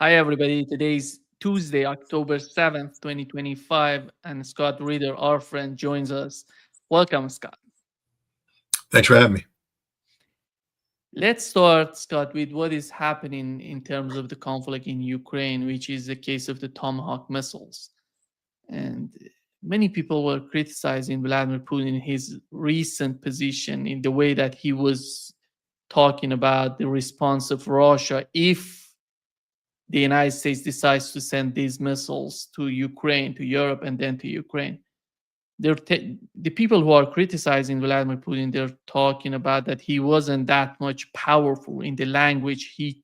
Hi, everybody. Today's Tuesday, October 7th, 2025, and Scott Ritter, our friend, joins us. Welcome, Scott. Thanks for having me. Let's start, Scott, with what is happening in terms of the conflict in Ukraine, which is the case of the Tomahawk missiles. And many people were criticizing Vladimir Putin, his recent position in the way that he was talking about the response of Russia if the United States decides to send these missiles to Ukraine, to Europe, and then to Ukraine. The people who are criticizing Vladimir Putin, they're talking about that he wasn't that much powerful in the language he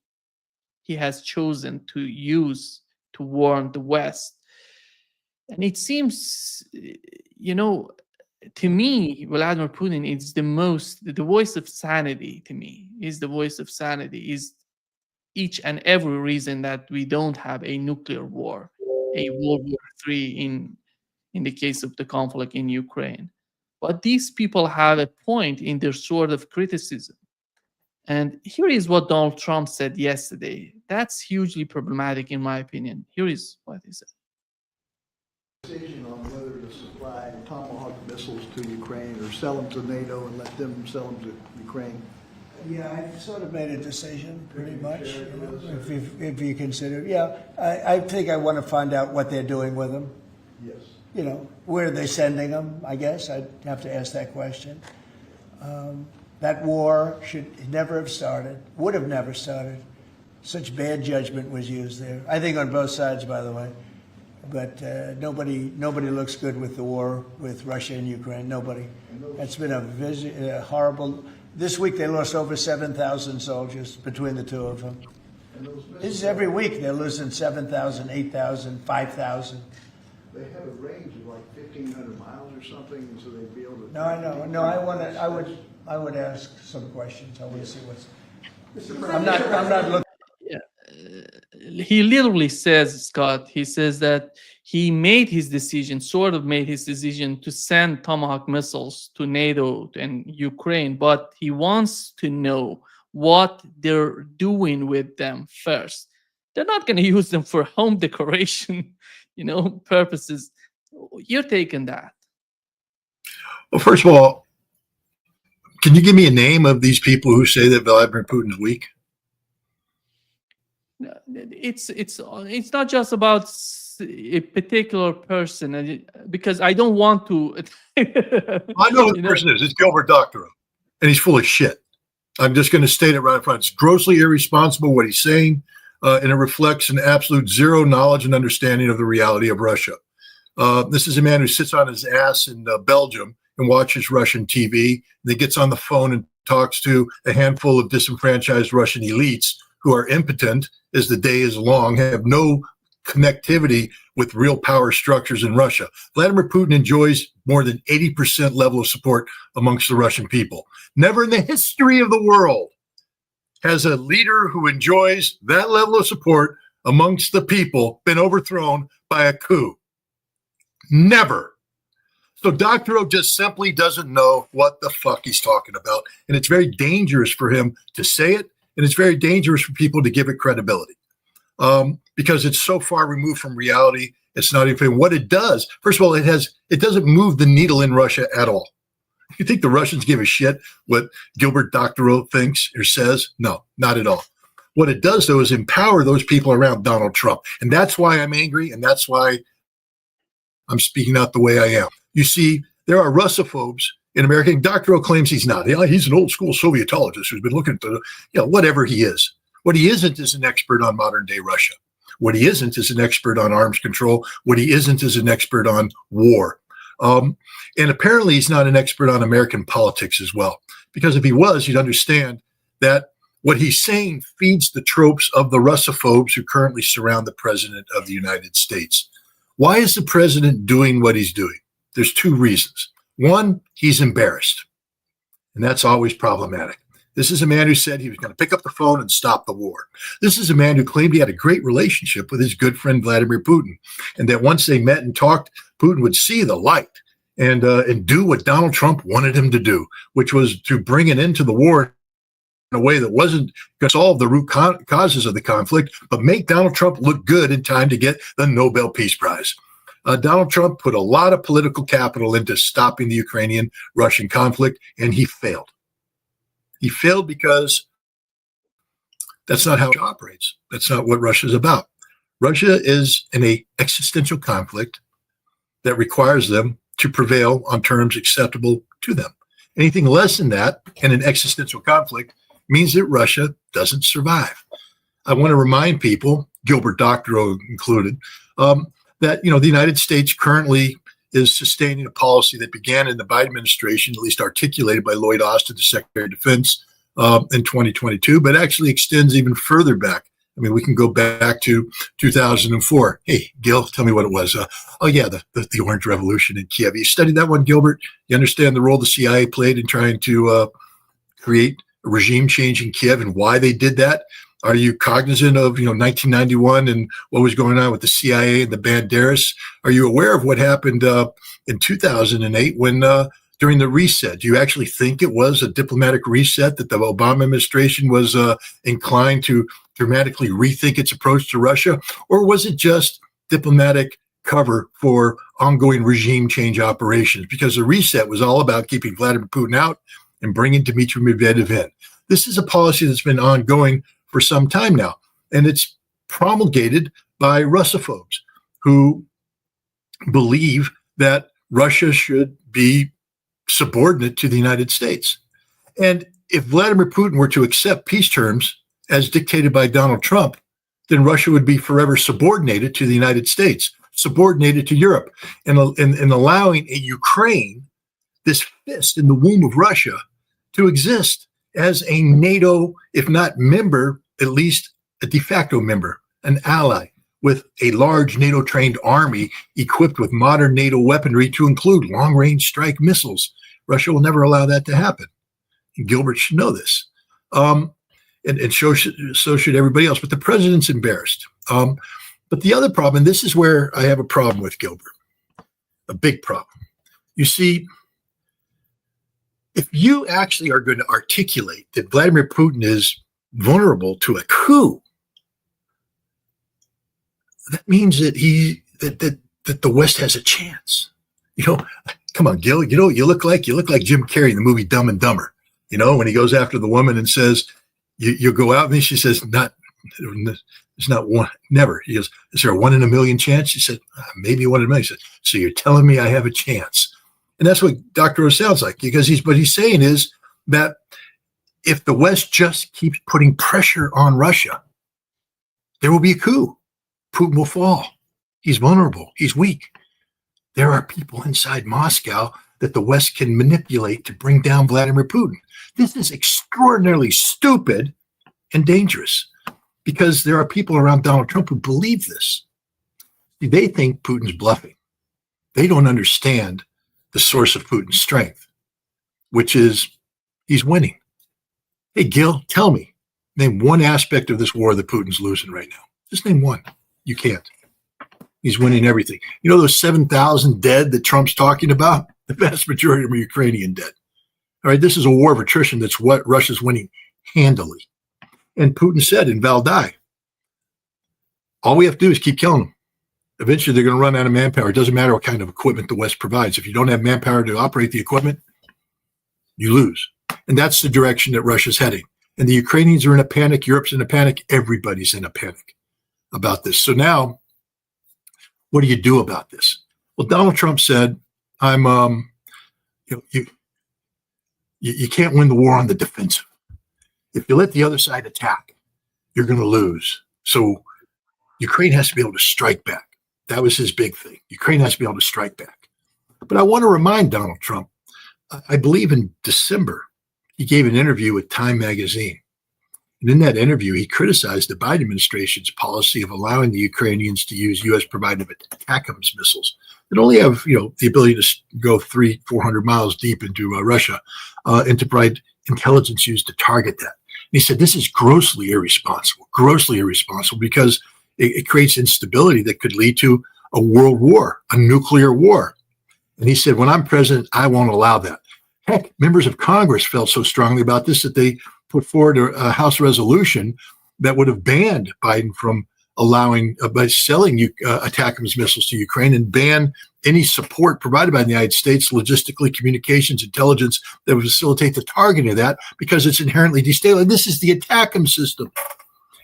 has chosen to use to warn the West. And it seems, to me, Vladimir Putin is the voice of sanity to me, is the voice of sanity, is each and every reason that we don't have a nuclear war, a World War III in the case of the conflict in Ukraine. But these people have a point in their sort of criticism. And here is what Donald Trump said yesterday. That's hugely problematic, in my opinion. Here is what he said. Decision on whether to supply Tomahawk missiles to Ukraine or sell them to NATO and let them sell them to Ukraine. Yeah, I sort of made a decision, pretty much. If you consider, yeah, I think I want to find out what they're doing with them. Yes. Where are they sending them? I guess I'd have to ask that question. That war should never have started. Would have never started. Such bad judgment was used there. I think on both sides, by the way. But nobody looks good with the war with Russia and Ukraine. Nobody. It's been a horrible. This week they lost over 7,000 soldiers between the two of them. This is every week they're losing 7,000, 8,000, 5,000. They have a range of like 1,500 miles or something, so they'd be able to. No, I know. No, I would ask some questions. I want to see what's. I'm not looking. He literally says, Scott, he says that he made his decision, sort of made his decision to send Tomahawk missiles to NATO and Ukraine, but he wants to know what they're doing with them first. They're not going to use them for home decoration, purposes. You're taking that. Well, first of all, can you give me a name of these people who say that Vladimir Putin is weak? It's not just about a particular person, because I don't want to. I know who the person is. It's Gilbert Doctorow, and he's full of shit. I'm just going to state it right up front. It's grossly irresponsible what he's saying, and it reflects an absolute zero knowledge and understanding of the reality of Russia. This is a man who sits on his ass in Belgium and watches Russian TV, and then gets on the phone and talks to a handful of disenfranchised Russian elites who are impotent as the day is long, have no connectivity with real power structures in Russia. Vladimir Putin enjoys more than 80% level of support amongst the Russian people. Never in the history of the world has a leader who enjoys that level of support amongst the people been overthrown by a coup. Never. So Doctorow just simply doesn't know what the fuck he's talking about. And it's very dangerous for him to say it. And it's very dangerous for people to give it credibility because it's so far removed from reality. It's not even what it does. First of all, it doesn't move the needle in Russia at all. You think the Russians give a shit what Gilbert Doctorow thinks or says? No, not at all. What it does, though, is empower those people around Donald Trump. And that's why I'm angry. And that's why I'm speaking out the way I am. You see, there are Russophobes in America. Doctorow claims he's not. He's an old school Sovietologist who's been looking at the, whatever he is. What he isn't is an expert on modern day Russia. What he isn't is an expert on arms control. What he isn't is an expert on war. And apparently he's not an expert on American politics as well. Because if he was, you'd understand that what he's saying feeds the tropes of the Russophobes who currently surround the president of the United States. Why is the president doing what he's doing? There's two reasons. One, he's embarrassed, and that's always problematic. This is a man who said he was going to pick up the phone and stop the war. This is a man who claimed he had a great relationship with his good friend Vladimir Putin, and that once they met and talked, Putin would see the light and do what Donald Trump wanted him to do, which was to bring an end to the war a way that wasn't going to solve the root causes of the conflict, but make Donald Trump look good in time to get the Nobel Peace Prize. Donald Trump put a lot of political capital into stopping the Ukrainian-Russian conflict, and he failed. He failed because that's not how Russia operates. That's not what Russia is about. Russia is in an existential conflict that requires them to prevail on terms acceptable to them. Anything less than that in an existential conflict means that Russia doesn't survive. I want to remind people, Gilbert Doctorow included, that the United States currently is sustaining a policy that began in the Biden administration, at least articulated by Lloyd Austin, the Secretary of Defense, in 2022, but actually extends even further back. I mean, we can go back to 2004. Hey, Gil, tell me what it was. The Orange Revolution in Kiev. You studied that one, Gilbert? You understand the role the CIA played in trying to create a regime change in Kiev and why they did that? Are you cognizant of 1991 and what was going on with the CIA and the Banderas? Are you aware of what happened in 2008 when during the reset? Do you actually think it was a diplomatic reset that the Obama administration was inclined to dramatically rethink its approach to Russia? Or was it just diplomatic cover for ongoing regime change operations? Because the reset was all about keeping Vladimir Putin out and bringing Dmitry Medvedev in. This is a policy that's been ongoing for some time now, and it's promulgated by Russophobes who believe that Russia should be subordinate to the United States. And if Vladimir Putin were to accept peace terms as dictated by Donald Trump, then Russia would be forever subordinated to the United States, subordinated to Europe, and allowing a Ukraine, this fist in the womb of Russia, to exist as a NATO, if not member, at least a de facto member, an ally with a large NATO-trained army equipped with modern NATO weaponry to include long-range strike missiles. Russia will never allow that to happen. And Gilbert should know this. And so should everybody else. But the president's embarrassed. But the other problem, and this is where I have a problem with Gilbert, a big problem. You see, if you actually are going to articulate that Vladimir Putin is vulnerable to a coup, that means that that the West has a chance. Come on, Gil. You look like Jim Carrey in the movie Dumb and Dumber. When he goes after the woman and says, "You'll go out," and she says, "It's not one, never." He goes, "Is there a 1 in a million chance?" She said, "Maybe 1 in a million." She said, "So you're telling me I have a chance?" And that's what Dr. O sounds like, because what he's saying is that if the West just keeps putting pressure on Russia, there will be a coup. Putin will fall. He's vulnerable. He's weak. There are people inside Moscow that the West can manipulate to bring down Vladimir Putin. This is extraordinarily stupid and dangerous because there are people around Donald Trump who believe this. They think Putin's bluffing. They don't understand the source of Putin's strength, which is he's winning. Hey, Gil, tell me, name one aspect of this war that Putin's losing right now. Just name one. You can't. He's winning everything. Those 7,000 dead that Trump's talking about? The vast majority of them are Ukrainian dead. All right, this is a war of attrition that's what Russia's winning handily. And Putin said in Valdai, all we have to do is keep killing them. Eventually, they're going to run out of manpower. It doesn't matter what kind of equipment the West provides. If you don't have manpower to operate the equipment, you lose. And that's the direction that Russia's heading. And the Ukrainians are in a panic. Europe's in a panic. Everybody's in a panic about this. So now, what do you do about this? Well, Donald Trump said, you can't win the war on the defensive. If you let the other side attack, you're going to lose. So Ukraine has to be able to strike back. That was his big thing. Ukraine has to be able to strike back. But I want to remind Donald Trump, I believe in December, he gave an interview with Time magazine. And in that interview, he criticized the Biden administration's policy of allowing the Ukrainians to use U.S.-provided ATACMS missiles that only have, the ability to go 300-400 miles deep into Russia and to provide intelligence used to target that. And he said, this is grossly irresponsible because it creates instability that could lead to a world war, a nuclear war. And he said, when I'm president, I won't allow that. Heck, members of Congress felt so strongly about this that they put forward a House resolution that would have banned Biden from allowing by selling ATACMS missiles to Ukraine and ban any support provided by the United States, logistically, communications, intelligence that would facilitate the targeting of that because it's inherently destabilizing. This is the ATACMS system.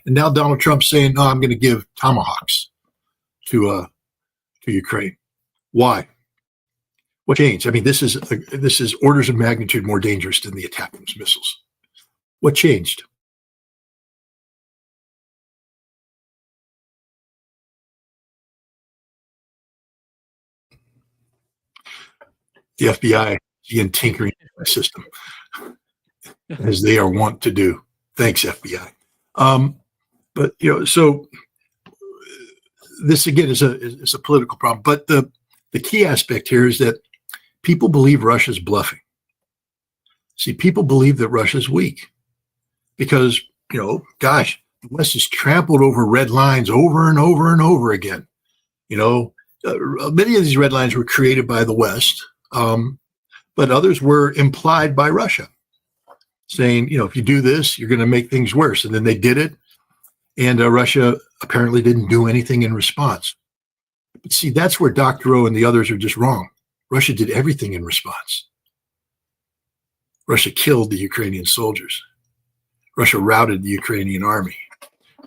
And now Donald Trump's saying, no, I'm going to give Tomahawks to Ukraine. Why? What changed? I mean, this is orders of magnitude more dangerous than the ATACMS missiles. What changed? The FBI began tinkering in the system, as they are wont to do. Thanks, FBI. But so this again is a political problem. But the key aspect here is that people believe Russia's bluffing. See, people believe that Russia's weak because gosh, the West has trampled over red lines over and over and over again. Many of these red lines were created by the West. But others were implied by Russia, saying, if you do this, you're going to make things worse. And then they did it, and Russia apparently didn't do anything in response. But see, that's where Dr. O and the others are just wrong. Russia did everything in response. Russia killed the Ukrainian soldiers. Russia routed the Ukrainian army.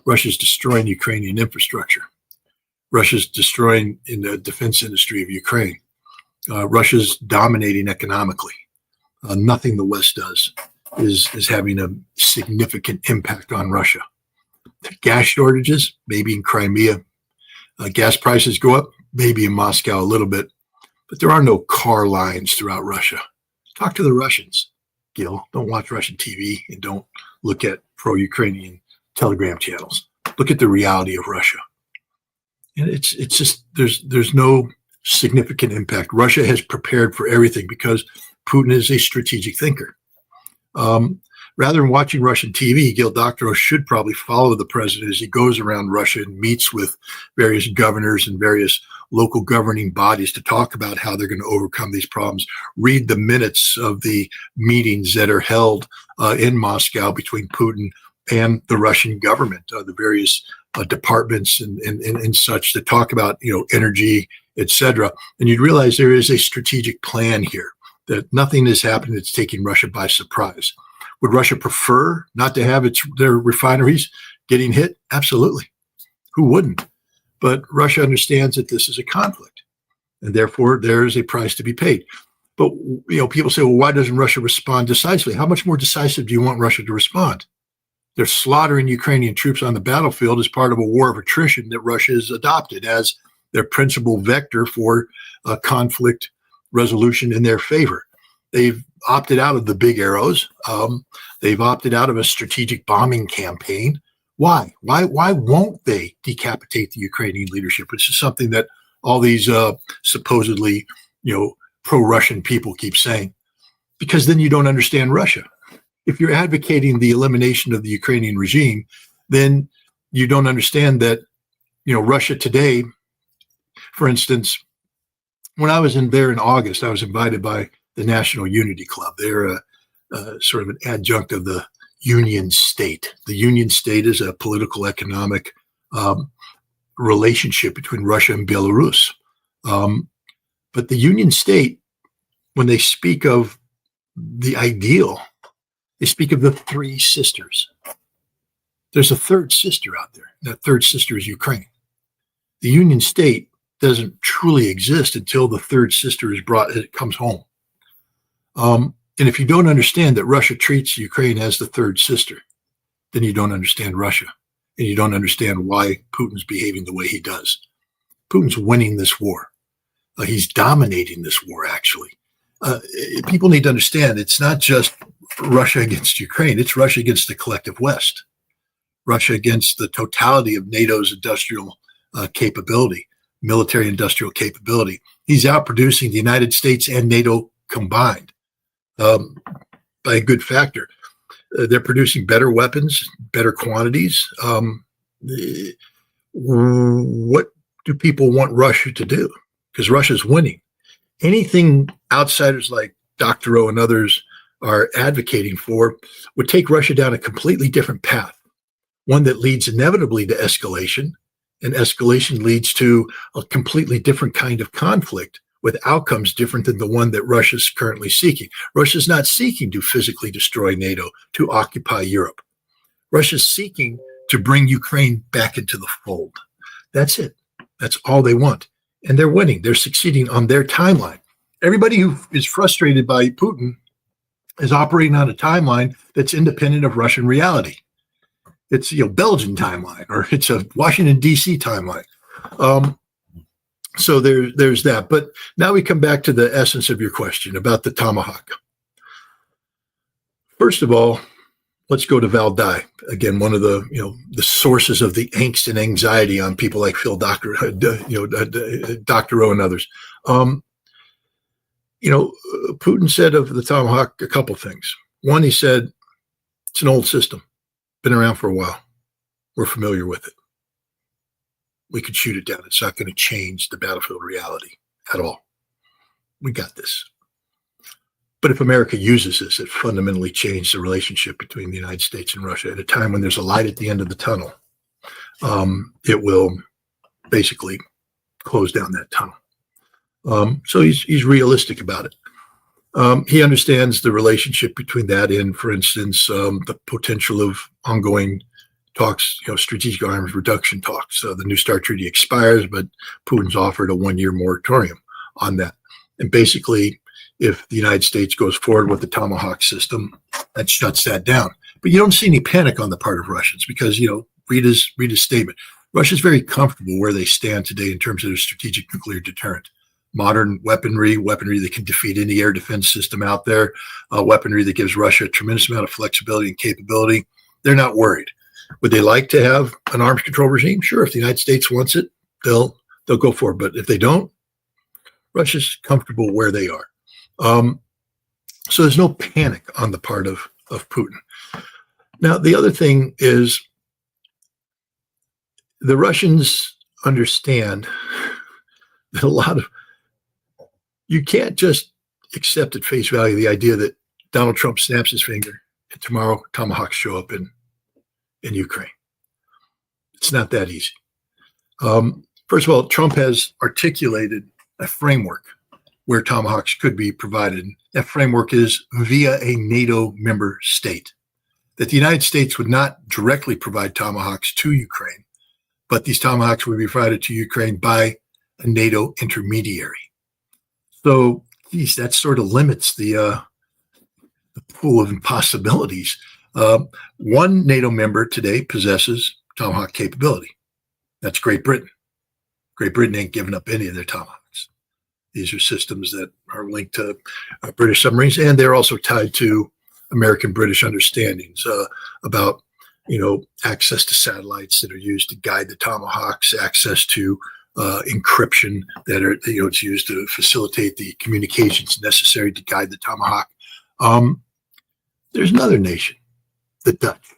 Russia's destroying Ukrainian infrastructure. Russia's destroying in the defense industry of Ukraine. Russia's dominating economically. Nothing the West does is having a significant impact on Russia. Gas shortages, maybe in Crimea. Gas prices go up, maybe in Moscow a little bit. But there are no car lines throughout Russia. Talk to the Russians, Gil. Don't watch Russian TV and don't look at pro-Ukrainian telegram channels. Look at the reality of Russia. And it's just there's no significant impact. Russia has prepared for everything because Putin is a strategic thinker. Rather than watching Russian TV, Gil Doctorow should probably follow the president as he goes around Russia and meets with various governors and various local governing bodies to talk about how they're going to overcome these problems. Read the minutes of the meetings that are held in Moscow between Putin and the Russian government, the various departments and such that talk about energy, etc. And you'd realize there is a strategic plan here, that nothing has happened that's taking Russia by surprise. Would Russia prefer not to have their refineries getting hit? Absolutely. Who wouldn't? But Russia understands that this is a conflict, and therefore there is a price to be paid. But people say, well, why doesn't Russia respond decisively? How much more decisive do you want Russia to respond? They're slaughtering Ukrainian troops on the battlefield as part of a war of attrition that Russia has adopted as their principal vector for conflict resolution in their favor. They've opted out of the big arrows. They've opted out of a strategic bombing campaign. Why? Why won't they decapitate the Ukrainian leadership? Which is something that all these supposedly, pro-Russian people keep saying. Because then you don't understand Russia. If you're advocating the elimination of the Ukrainian regime, then you don't understand that, Russia today, for instance, when I was there in August, I was invited by the National Unity Club. They're a sort of an adjunct of the Union State. The Union State is a political economic relationship between Russia and Belarus. But the Union State, when they speak of the ideal, they speak of the three sisters. There's a third sister out there. That third sister is Ukraine. The Union State doesn't truly exist until the third sister it comes home. And if you don't understand that Russia treats Ukraine as the third sister, then you don't understand Russia, and you don't understand why Putin's behaving the way he does. Putin's winning this war. He's dominating this war, actually. People need to understand it's not just Russia against Ukraine. It's Russia against the collective West. Russia against the totality of NATO's industrial capability, military industrial capability. He's outproducing the United States and NATO combined by a good factor. They're producing better weapons, better quantities. What do people want Russia to do? Because Russia's winning. Anything outsiders like Dr. O and others are advocating for would take Russia down a completely different path, one that leads inevitably to escalation, and escalation leads to a completely different kind of conflict with outcomes different than the one that Russia's currently seeking. Russia's not seeking to physically destroy NATO, to occupy Europe. Russia's seeking to bring Ukraine back into the fold. That's it. That's all they want. And they're winning. They're succeeding on their timeline. Everybody who is frustrated by Putin is operating on a timeline that's independent of Russian reality. It's Belgian timeline, or it's a Washington, D.C. timeline. So there's that. But now we come back to the essence of your question about the Tomahawk. First of all, let's go to Valdai. Again, one of the the sources of the angst and anxiety on people like Phil Doctorow, Doctorow and others. Putin said of the Tomahawk a couple things. One, he said, it's an old system, been around for a while. We're familiar with it. We could shoot it down. It's not going to change the battlefield reality at all. We got this. But if America uses this, it fundamentally changed the relationship between the United States and Russia. At a time when there's a light at the end of the tunnel, it will basically close down that tunnel. So he's realistic about it. He understands the relationship between that and, for instance, the potential of ongoing talks, strategic arms reduction talks. The New START treaty expires, but Putin's offered a 1-year moratorium on that. And basically, if the United States goes forward with the Tomahawk system, that shuts that down. But you don't see any panic on the part of Russians because, read his statement. Russia's very comfortable where they stand today in terms of their strategic nuclear deterrent. Modern weaponry that can defeat any air defense system out there, weaponry that gives Russia a tremendous amount of flexibility and capability. They're not worried. Would they like to have an arms control regime? Sure, if the United States wants it, they'll go for it. But if they don't, Russia's comfortable where they are. So there's no panic on the part of Putin. Now, the other thing is the Russians understand that you can't just accept at face value the idea that Donald Trump snaps his finger and tomorrow Tomahawks show up in Ukraine. It's not that easy. First of all, Trump has articulated a framework where Tomahawks could be provided. That framework is via a NATO member state. That the United States would not directly provide Tomahawks to Ukraine, but these Tomahawks would be provided to Ukraine by a NATO intermediary. So, that sort of limits the pool of impossibilities. One NATO member today possesses Tomahawk capability. That's Great Britain. Great Britain ain't giving up any of their Tomahawks. These are systems that are linked to British submarines, and they're also tied to American-British understandings about, access to satellites that are used to guide the Tomahawks, access to encryption that are, it's used to facilitate the communications necessary to guide the Tomahawk. There's another nation, the Dutch.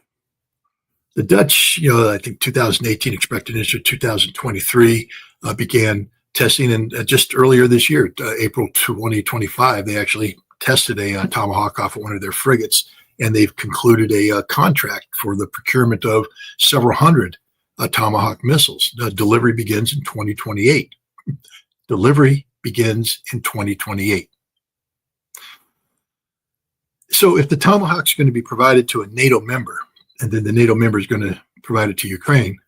The Dutch, I think 2018 expected issue 2023 began testing, and just earlier this year, April 2025, they actually tested a Tomahawk off of one of their frigates, and they've concluded a contract for the procurement of several hundred Tomahawk missiles. Delivery begins in 2028. Delivery begins in 2028. So if the Tomahawk's going to be provided to a NATO member, and then the NATO member is going to provide it to Ukraine,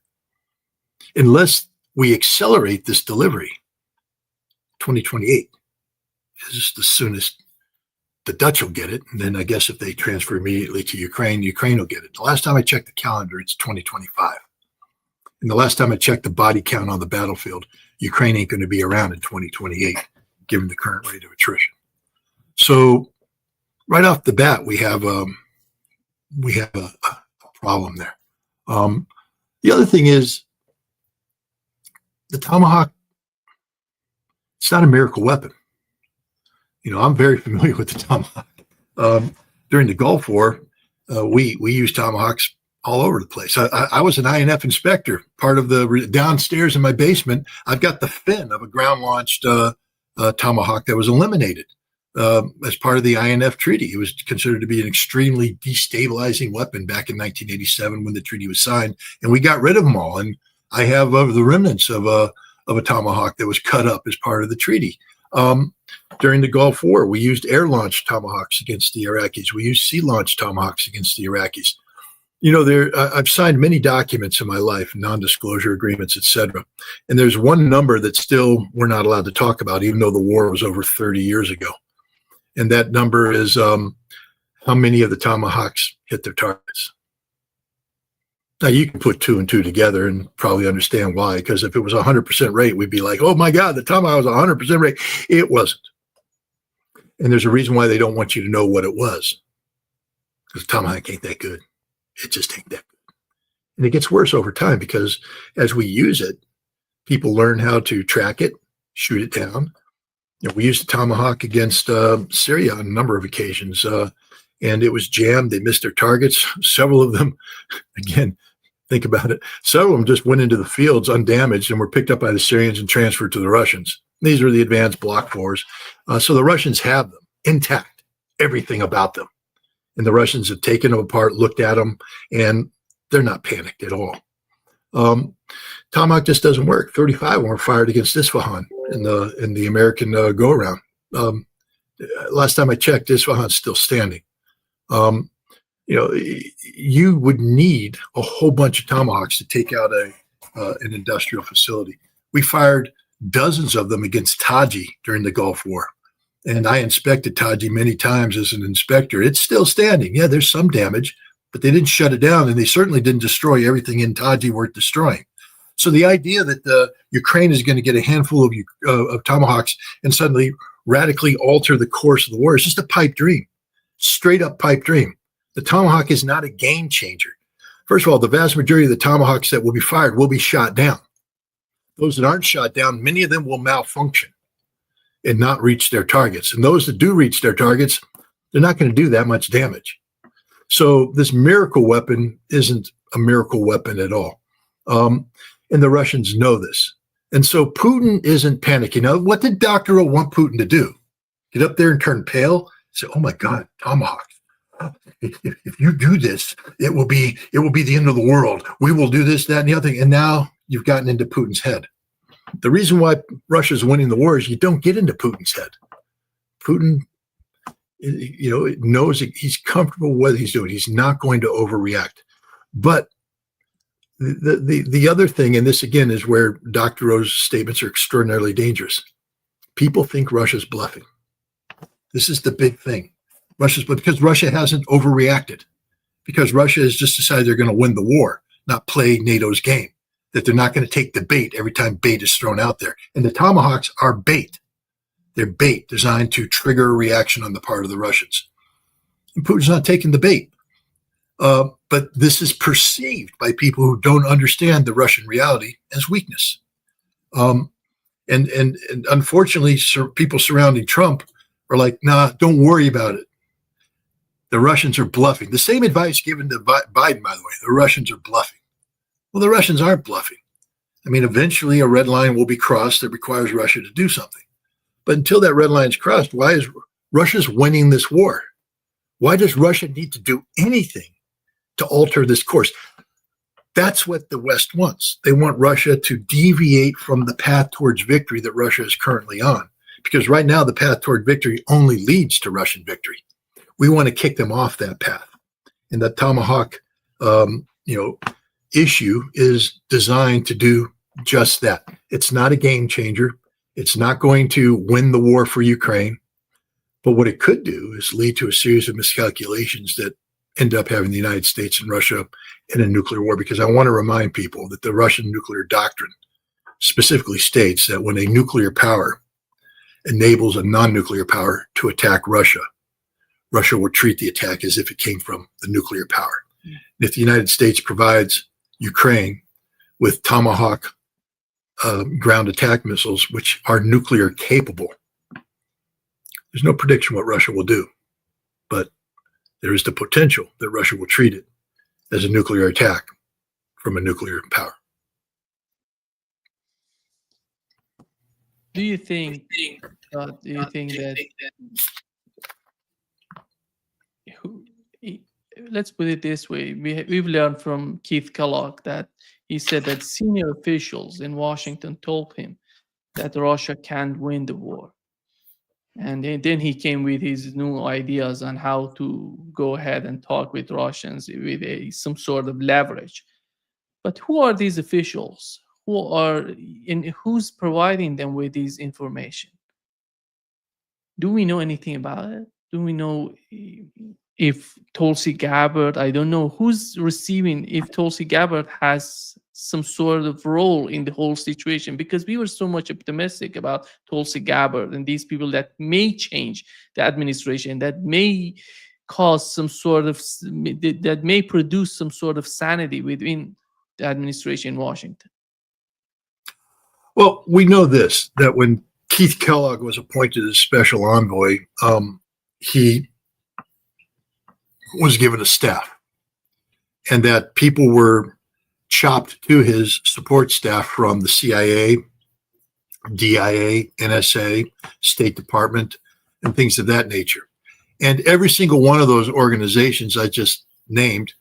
unless we accelerate this delivery, 2028 is just the soonest the Dutch will get it. And then I guess if they transfer immediately to Ukraine, Ukraine will get it. The last time I checked the calendar, it's 2025. And the last time I checked the body count on the battlefield, Ukraine ain't going to be around in 2028, given the current rate of attrition. So right off the bat, we have a problem there. The other thing is the Tomahawk, it's not a miracle weapon. I'm very familiar with the Tomahawk. During the Gulf War, we used Tomahawks all over the place. I was an INF inspector. Part of the downstairs in my basement, I've got the fin of a ground-launched Tomahawk that was eliminated as part of the INF treaty. It was considered to be an extremely destabilizing weapon back in 1987 when the treaty was signed, and we got rid of them all. And I have the remnants of a Tomahawk that was cut up as part of the treaty. During the Gulf War, we used air-launched Tomahawks against the Iraqis. We used sea-launched Tomahawks against the Iraqis. I've signed many documents in my life, non-disclosure agreements, etc. And there's one number that still we're not allowed to talk about, even though the war was over 30 years ago. And that number is how many of the Tomahawks hit their targets. Now, you can put 2 and 2 together and probably understand why, because if it was 100% rate, we'd be like, oh my God, the Tomahawk was 100% rate. It wasn't. And there's a reason why they don't want you to know what it was, because the Tomahawk ain't that good. It just ain't that good. And it gets worse over time because as we use it, people learn how to track it, shoot it down. We used the Tomahawk against Syria on a number of occasions, and it was jammed. They missed their targets. Several of them, again, think about it, several of them just went into the fields undamaged and were picked up by the Syrians and transferred to the Russians. These are the advanced Block 4s. So the Russians have them intact, everything about them. And the Russians have taken them apart, looked at them, and they're not panicked at all. Tomahawk just doesn't work. 35 were fired against Isfahan in the American go-around. Last time I checked, Isfahan's still standing. You would need a whole bunch of Tomahawks to take out an industrial facility. We fired dozens of them against Taji during the Gulf War. And I inspected Taji many times as an inspector. It's still standing. Yeah, there's some damage, but they didn't shut it down, and they certainly didn't destroy everything in Taji worth destroying. So the idea that Ukraine is going to get a handful of Tomahawks and suddenly radically alter the course of the war is just a pipe dream, straight up pipe dream. The Tomahawk is not a game changer. First of all, the vast majority of the Tomahawks that will be fired will be shot down. Those that aren't shot down, many of them will malfunction and not reach their targets. And those that do reach their targets, they're not going to do that much damage. So this miracle weapon isn't a miracle weapon at all. And the Russians know this. And so Putin isn't panicking. Now, what did Dr. O want Putin to do? Get up there and turn pale? Say, oh my God, Tomahawk. If you do this, it will be the end of the world. We will do this, that, and the other thing. And now you've gotten into Putin's head. The reason why Russia's winning the war is you don't get into Putin's head. Putin, knows he's comfortable with what he's doing. He's not going to overreact. But the other thing, and this again is where Dr. O's statements are extraordinarily dangerous. People think Russia's bluffing. This is the big thing. Because Russia hasn't overreacted. Because Russia has just decided they're going to win the war, not play NATO's game. That they're not going to take the bait every time bait is thrown out there. And the Tomahawks are bait. They're bait designed to trigger a reaction on the part of the Russians. And Putin's not taking the bait. But this is perceived by people who don't understand the Russian reality as weakness. And unfortunately, people surrounding Trump are like, nah, don't worry about it. The Russians are bluffing. The same advice given to Biden, by the way, the Russians are bluffing. Well, the Russians aren't bluffing. I mean, eventually a red line will be crossed that requires Russia to do something. But until that red line is crossed, why is Russia's winning this war? Why does Russia need to do anything to alter this course? That's what the West wants. They want Russia to deviate from the path towards victory that Russia is currently on. Because right now, the path toward victory only leads to Russian victory. We want to kick them off that path. And the Tomahawk, issue is designed to do just that. It's not a game changer. It's not going to win the war for Ukraine. But what it could do is lead to a series of miscalculations that end up having the United States and Russia in a nuclear war. Because I want to remind people that the Russian nuclear doctrine specifically states that when a nuclear power enables a non-nuclear power to attack Russia, Russia will treat the attack as if it came from the nuclear power. And if the United States provides Ukraine with Tomahawk ground attack missiles, which are nuclear capable, there's no prediction what Russia will do. But there is the potential that Russia will treat it as a nuclear attack from a nuclear power. do you think, do you think that who, i- let's put it this way, we've learned from Keith Kellogg that he said that senior officials in Washington told him that Russia can't win the war. And then he came with his new ideas on how to go ahead and talk with Russians with some sort of leverage. But who are these officials? Who's providing them with these information? Do we know anything about it? Do we know if Tulsi Gabbard, I don't know who's receiving, if Tulsi Gabbard has some sort of role in the whole situation, because we were so much optimistic about Tulsi Gabbard and these people that may change the administration, that may cause some sort of, that may produce some sort of sanity within the administration in Washington. Well, we know this, that when Keith Kellogg was appointed as special envoy, he was given a staff, and that people were chopped to his support staff from the CIA, DIA, NSA, State Department, and things of that nature. And every single one of those organizations I just named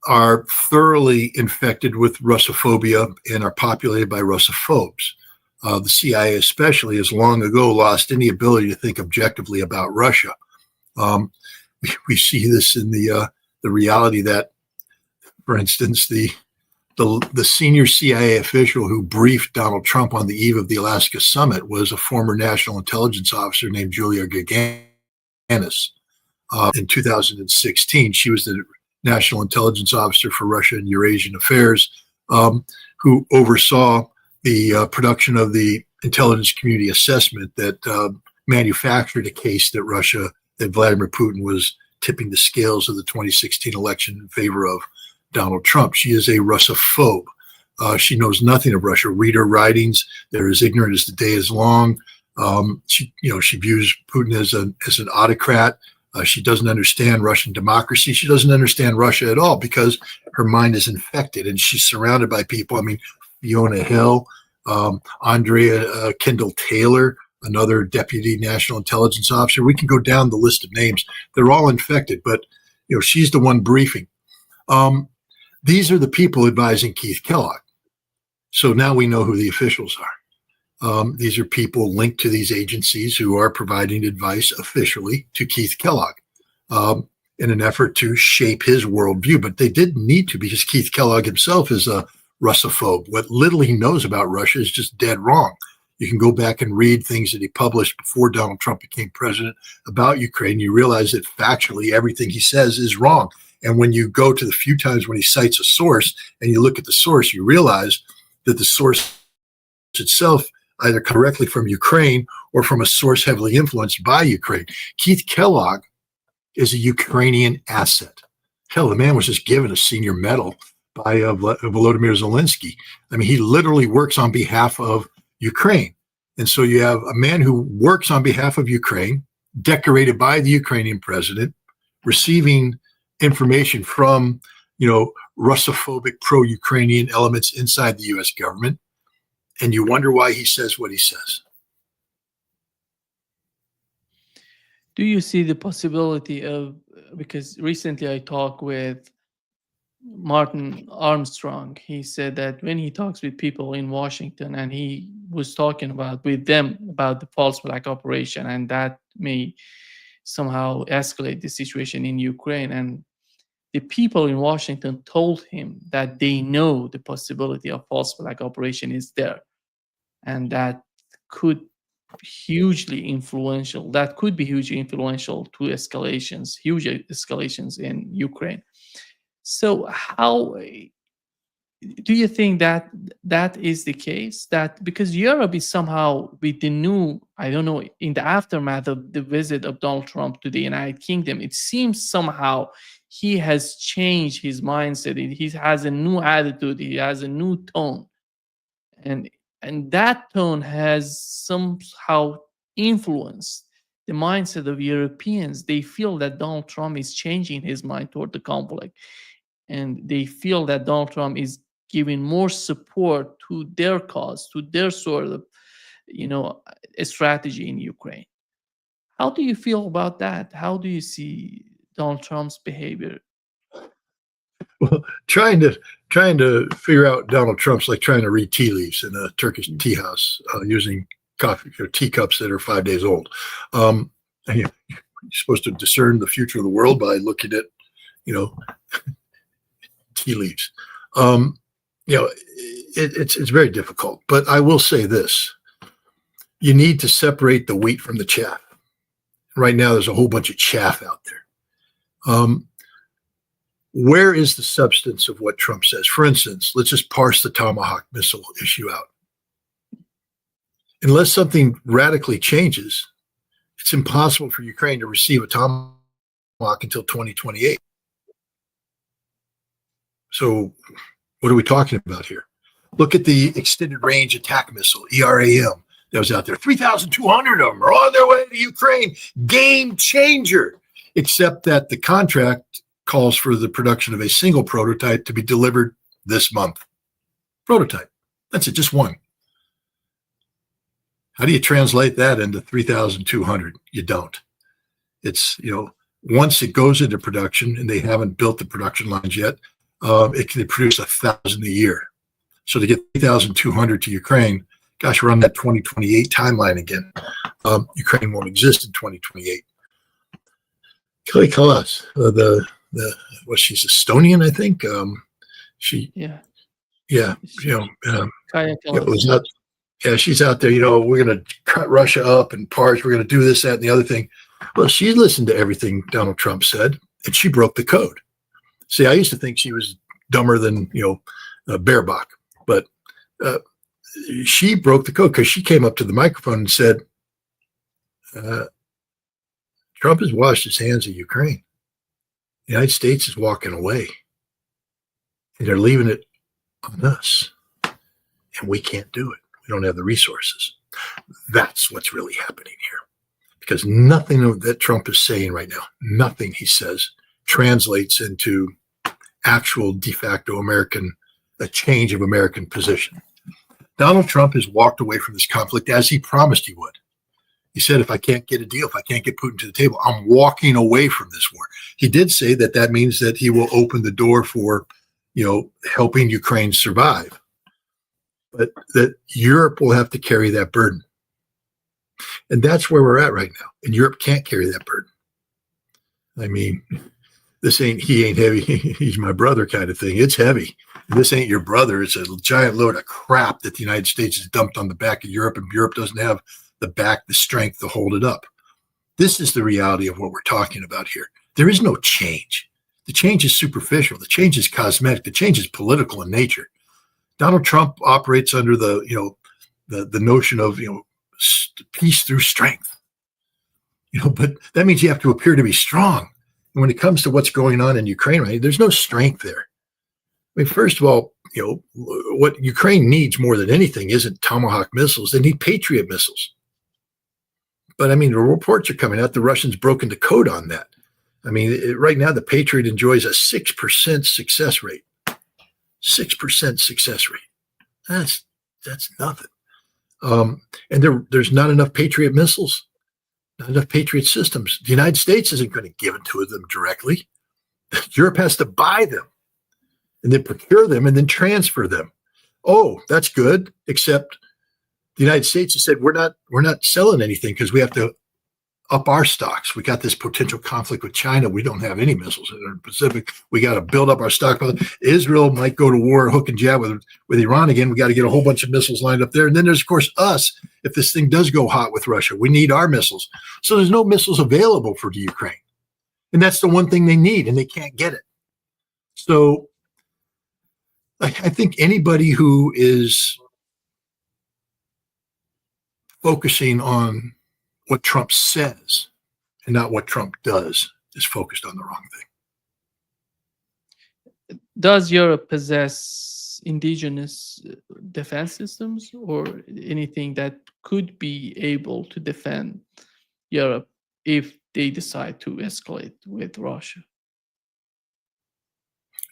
are thoroughly infected with Russophobia and are populated by Russophobes. The CIA especially has long ago lost any ability to think objectively about Russia. We see this in the reality that, for instance, the senior CIA official who briefed Donald Trump on the eve of the Alaska summit was a former national intelligence officer named Julia Gaganis. In 2016, she was the national intelligence officer for Russia and Eurasian affairs, who oversaw the production of the intelligence community assessment that manufactured a case that Vladimir Putin was tipping the scales of the 2016 election in favor of Donald Trump. She is a Russophobe. She knows nothing of Russia. Read her writings; they're as ignorant as the day is long. She views Putin as an autocrat. She doesn't understand Russian democracy. She doesn't understand Russia at all because her mind is infected, and she's surrounded by people. I mean, Fiona Hill, Andrea Kendall Taylor, another deputy national intelligence officer. We can go down the list of names. They're all infected, but she's the one briefing. These are the people advising Keith Kellogg. So now we know who the officials are. These are people linked to these agencies who are providing advice officially to Keith Kellogg in an effort to shape his worldview. But they didn't need to, because Keith Kellogg himself is a Russophobe. What little he knows about Russia is just dead wrong. You can go back and read things that he published before Donald Trump became president about Ukraine. You realize that factually everything he says is wrong. And when you go to the few times when he cites a source and you look at the source, you realize that the source itself either correctly from Ukraine or from a source heavily influenced by Ukraine. Keith Kellogg is a Ukrainian asset. Hell, the man was just given a senior medal by Volodymyr Zelensky. I mean, he literally works on behalf of Ukraine. And so you have a man who works on behalf of Ukraine, decorated by the Ukrainian president, receiving information from, Russophobic pro-Ukrainian elements inside the U.S. government. And you wonder why he says what he says. Do you see the possibility of, because recently I talked with Martin Armstrong, he said that when he talks with people in Washington and he was talking with them about the false flag operation, and that may somehow escalate the situation in Ukraine, and the people in Washington told him that they know the possibility of false flag operation is there, and that could be hugely influential to huge escalations in Ukraine. So how do you think that is the case? That because Europe is somehow with the new, I don't know, in the aftermath of the visit of Donald Trump to the United Kingdom, it seems somehow he has changed his mindset. He has a new attitude. He has a new tone, and that tone has somehow influenced the mindset of Europeans. They feel that Donald Trump is changing his mind toward the conflict, and they feel that Donald Trump is giving more support to their cause, to their sort of a strategy in Ukraine. How do you feel about that? How do you see Donald Trump's behavior? Well, trying to figure out Donald Trump's like trying to read tea leaves in a Turkish tea house using coffee or teacups that are 5 days old. And you're supposed to discern the future of the world by looking at, tea leaves. It's very difficult. But I will say this: you need to separate the wheat from the chaff. Right now, there's a whole bunch of chaff out there. Where is the substance of what Trump says? For instance, let's just parse the Tomahawk missile issue out. Unless something radically changes, it's impossible for Ukraine to receive a Tomahawk until 2028. So what are we talking about here? Look at the extended range attack missile, ERAM, that was out there. 3,200 of them are on their way to Ukraine. Game changer, except that the contract calls for the production of a single prototype to be delivered this month. Prototype. That's it, just one. How do you translate that into 3,200? You don't. It's, once it goes into production, and they haven't built the production lines yet, it can produce 1,000 a year. So to get 3,200 to Ukraine, gosh, we're on that 2028 timeline again. Ukraine won't exist in 2028. Kelly Kalas, she's Estonian, I think. Kaya was not. Yeah, she's out there. We're going to cut Russia up in parts. We're going to do this, that, and the other thing. Well, she listened to everything Donald Trump said, and she broke the code. See, I used to think she was dumber than Baerbock, but she broke the code because she came up to the microphone and said, Trump has washed his hands of Ukraine. The United States is walking away, and they're leaving it on us, and we can't do it. We don't have the resources. That's what's really happening here, because nothing that Trump is saying right now, nothing he says translates into actual de facto a change of American position. Donald Trump has walked away from this conflict as he promised he would. He said, if I can't get a deal, if I can't get Putin to the table, I'm walking away from this war. He did say that means that he will open the door for, helping Ukraine survive, but that Europe will have to carry that burden. And that's where we're at right now. And Europe can't carry that burden. I mean, he ain't heavy, he's my brother kind of thing. It's heavy. This ain't your brother. It's a giant load of crap that the United States has dumped on the back of Europe, and Europe doesn't have the strength to hold it up. This is the reality of what we're talking about here. There is no change. The change is superficial. The change is cosmetic. The change is political in nature. Donald Trump operates under the notion of, peace through strength, but that means you have to appear to be strong. And when it comes to what's going on in Ukraine, right, there's no strength there. I mean, first of all, what Ukraine needs more than anything isn't Tomahawk missiles. They need Patriot missiles. But I mean, the reports are coming out. The Russians broke into code on that. I mean, right now, the Patriot enjoys a 6% success rate. 6% success rate. That's nothing. And there's not enough Patriot missiles, not enough Patriot systems. The United States isn't going to give it to them directly. Europe has to buy them and then procure them and then transfer them. Oh, that's good, except the United States has said we're not selling anything because we have to up our stocks. We got this potential conflict with China. We don't have any missiles in the Pacific. We got to build up our stockpile. Israel might go to war hook and jab with Iran again. We got to get a whole bunch of missiles lined up there. And then there's, of course, us. If this thing does go hot with Russia, we need our missiles. So there's no missiles available for the Ukraine. And that's the one thing they need, and they can't get it. So I think anybody who is focusing on what Trump says and not what Trump does is focused on the wrong thing. Does Europe possess indigenous defense systems or anything that could be able to defend Europe if they decide to escalate with Russia?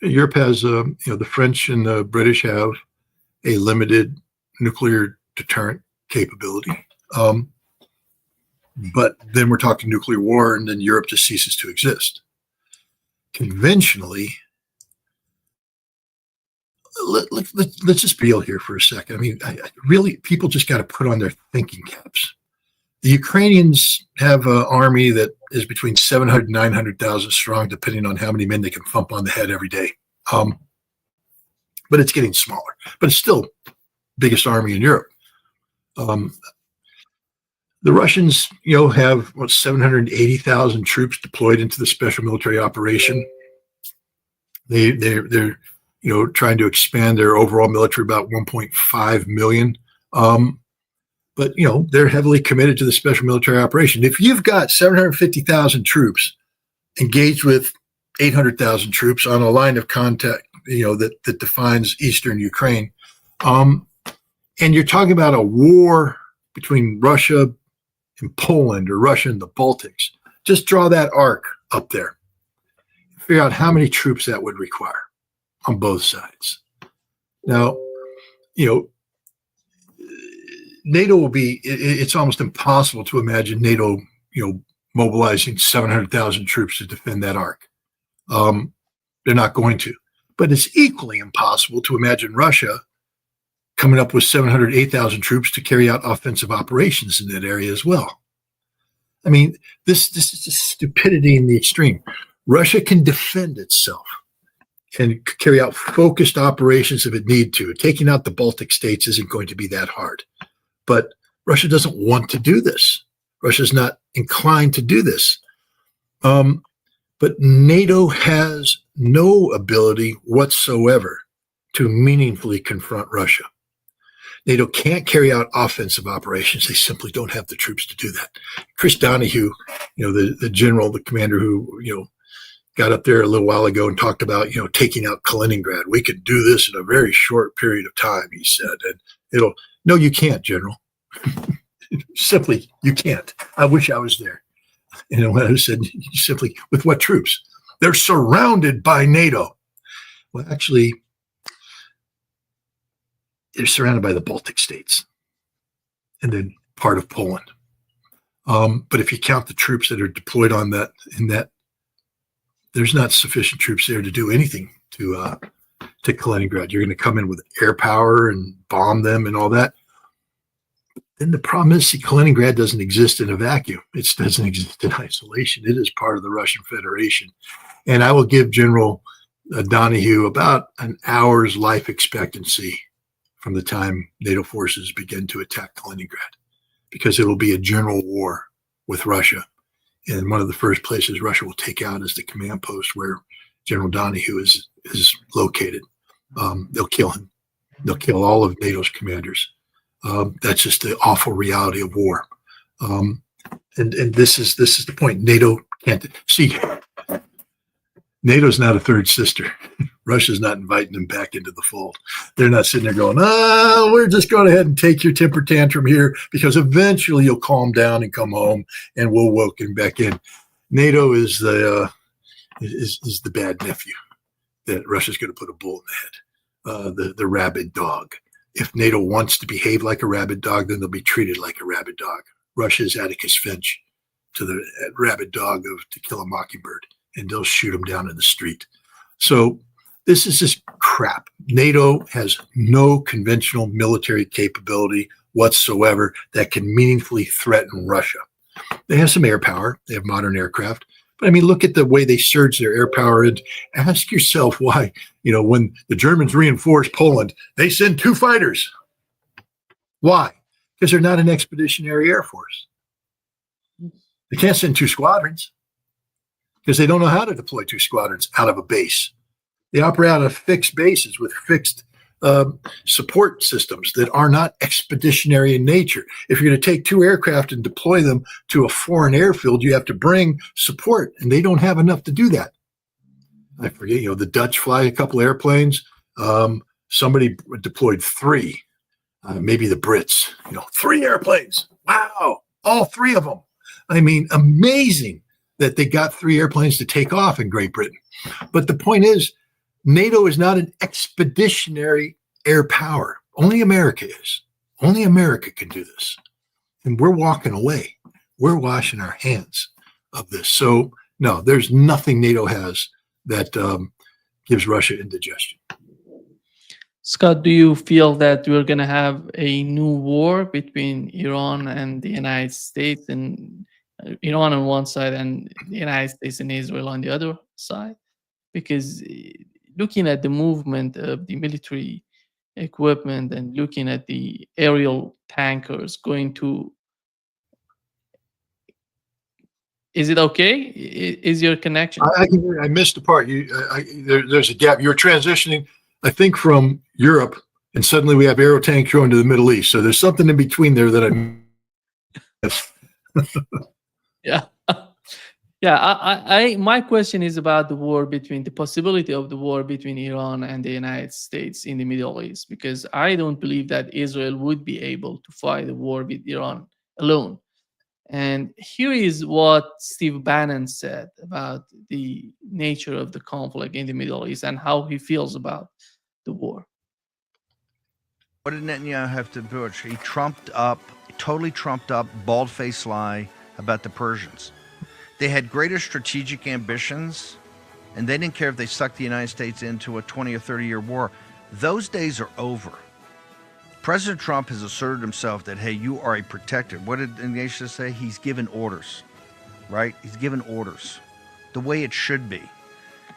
Europe has, the French and the British have a limited nuclear deterrent capability. But then we're talking nuclear war, and then Europe just ceases to exist. Conventionally, let's just be real here for a second. I mean, really, people just got to put on their thinking caps. The Ukrainians have an army that is between 700 and 900,000 strong, depending on how many men they can thump on the head every day. But it's getting smaller. But it's still the biggest army in Europe. The Russians, have 780,000 troops deployed into the special military operation. They're trying to expand their overall military about 1.5 million. But they're heavily committed to the special military operation. If you've got 750,000 troops engaged with 800,000 troops on a line of contact, that defines Eastern Ukraine, and you're talking about a war between Russia and Poland, or Russia and the Baltics, just draw that arc up there. Figure out how many troops that would require on both sides. Now, NATO will be, it's almost impossible to imagine NATO, mobilizing 700,000 troops to defend that arc. They're not going to. But it's equally impossible to imagine Russia coming up with 708,000 troops to carry out offensive operations in that area as well. I mean, this is just stupidity in the extreme. Russia can defend itself and carry out focused operations if it need to. Taking out the Baltic states isn't going to be that hard. But Russia doesn't want to do this. Russia's not inclined to do this. But NATO has no ability whatsoever to meaningfully confront Russia. NATO can't carry out offensive operations. They simply don't have the troops to do that. Chris Donahue, the general, the commander who, got up there a little while ago and talked about, taking out Kaliningrad. We could do this in a very short period of time, he said. And no, you can't, General. Simply, you can't. I wish I was there. When I said, simply, with what troops? They're surrounded by NATO. Well, actually, they're surrounded by the Baltic states and then part of Poland. But if you count the troops that are deployed there's not sufficient troops there to do anything to Kaliningrad. You're going to come in with air power and bomb them and all that. Then the problem is, Kaliningrad doesn't exist in a vacuum. It doesn't exist in isolation. It is part of the Russian Federation. And I will give General Donahue about an hour's life expectancy from the time NATO forces begin to attack Kaliningrad, because it will be a general war with Russia. And one of the first places Russia will take out is the command post where General Donahue is located. They'll kill him. They'll kill all of NATO's commanders. That's just the awful reality of war. And this is the point. NATO can't see. NATO's not a third sister. Russia's not inviting them back into the fold. They're not sitting there going, we're just going ahead and take your temper tantrum here because eventually you'll calm down and come home and we'll welcome back in. NATO is the bad nephew that Russia's going to put a bullet in the head, the rabid dog. If NATO wants to behave like a rabid dog, then they'll be treated like a rabid dog. Russia is Atticus Finch to the rabid dog of To Kill a Mockingbird, and they'll shoot him down in the street. So this is just crap. NATO has no conventional military capability whatsoever that can meaningfully threaten Russia. They have some air power. They have modern aircraft. But I mean, look at the way they surge their air power, and ask yourself why, when the Germans reinforce Poland, they send 2 fighters. Why? Because they're not an expeditionary air force. They can't send 2 squadrons because they don't know how to deploy 2 squadrons out of a base. They operate out of fixed bases with fixed support systems that are not expeditionary in nature. If you're going to take 2 aircraft and deploy them to a foreign airfield, you have to bring support, and they don't have enough to do that. I forget, the Dutch fly a couple airplanes. Somebody deployed 3, maybe the Brits, 3 airplanes. Wow, all 3 of them. I mean, amazing that they got 3 airplanes to take off in Great Britain. But the point is, NATO is not an expeditionary air power. Only America is. Only America can do this. And we're walking away. We're washing our hands of this. So, no, there's nothing NATO has that gives Russia indigestion. Scott, do you feel that we're going to have a new war between Iran and the United States, and Iran on one side and the United States and Israel on the other side? Because looking at the movement of the military equipment and looking at the aerial tankers going to, is it okay? Is your connection? I missed the part. There's a gap. You're transitioning, I think, from Europe, and suddenly we have aero tanks going to the Middle East. So there's something in between there that Yeah. Yeah, my question is about the war between the possibility of the war between Iran and the United States in the Middle East, because I don't believe that Israel would be able to fight a war with Iran alone. And here is what Steve Bannon said about the nature of the conflict in the Middle East and how he feels about the war. What did Netanyahu have to do? He totally trumped up, bald-faced lie about the Persians. They had greater strategic ambitions, and they didn't care if they sucked the United States into a 20 or 30-year war. Those days are over. President Trump has asserted himself that, hey, you are a protector. What did Ignatius say? He's given orders, right? He's given orders the way it should be.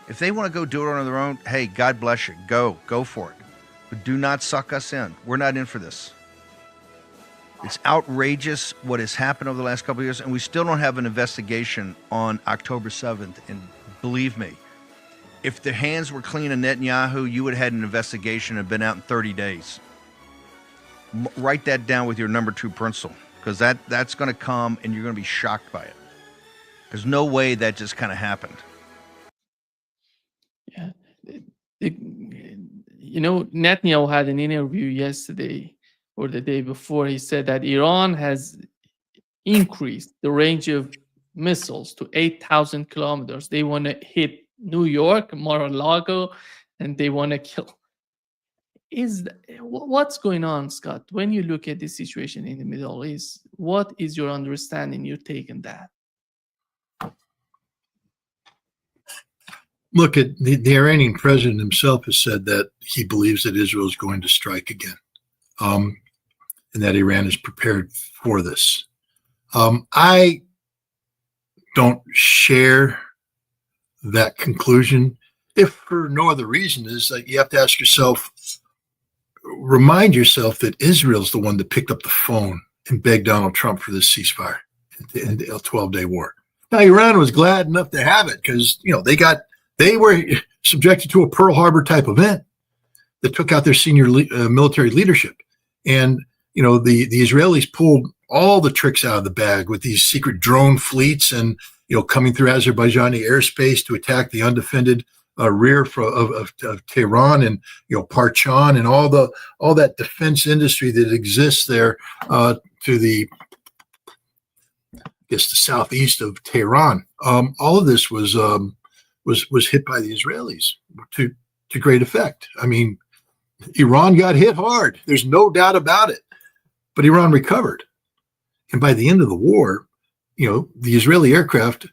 If they want to go do it on their own, hey, God bless you. Go for it. But do not suck us in. We're not in for this. It's outrageous what has happened over the last couple of years, and we still don't have an investigation on October 7th. And believe me, if the hands were clean of Netanyahu, you would have had an investigation and been out in 30 days. Write that down with your number 2 pencil, because that's going to come, and you're going to be shocked by it. There's no way that just kind of happened. Yeah. Netanyahu had an interview yesterday or the day before. He said that Iran has increased the range of missiles to 8,000 kilometers. They want to hit New York, Mar-a-Lago, and they want to kill. What's going on, Scott? When you look at the situation in the Middle East, what is your understanding, your take on that? Look, at the Iranian president himself has said that he believes that Israel is going to strike again, and that Iran is prepared for this. I don't share that conclusion, if for no other reason is that you have to ask yourself, remind yourself that Israel's the one that picked up the phone and begged Donald Trump for this ceasefire and the 12-day war. Now, Iran was glad enough to have it because, they were subjected to a Pearl Harbor type event that took out their senior military leadership. And, the Israelis pulled all the tricks out of the bag with these secret drone fleets and, coming through Azerbaijani airspace to attack the undefended rear of Tehran and, Parchan and all that defense industry that exists there to the southeast of Tehran. All of this was hit by the Israelis to great effect. I mean, Iran got hit hard. There's no doubt about it. But Iran recovered. And by the end of the war, the Israeli aircraft,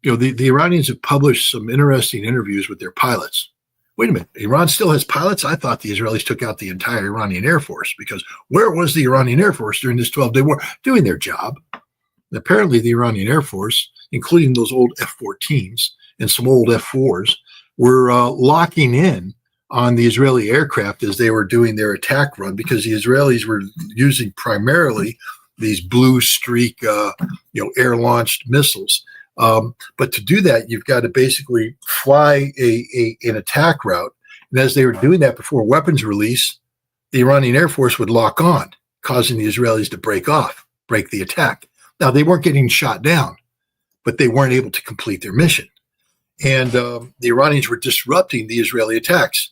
the Iranians have published some interesting interviews with their pilots. Wait a minute, Iran still has pilots? I thought the Israelis took out the entire Iranian Air Force, because where was the Iranian Air Force during this 12-day war? Doing their job. And apparently the Iranian Air Force, including those old F-14s and some old F-4s, were locking in on the Israeli aircraft as they were doing their attack run, because the Israelis were using primarily these blue streak, air-launched missiles. But to do that, you've got to basically fly an attack route. And as they were doing that before weapons release, the Iranian Air Force would lock on, causing the Israelis to break the attack. Now, they weren't getting shot down, but they weren't able to complete their mission. And the Iranians were disrupting the Israeli attacks.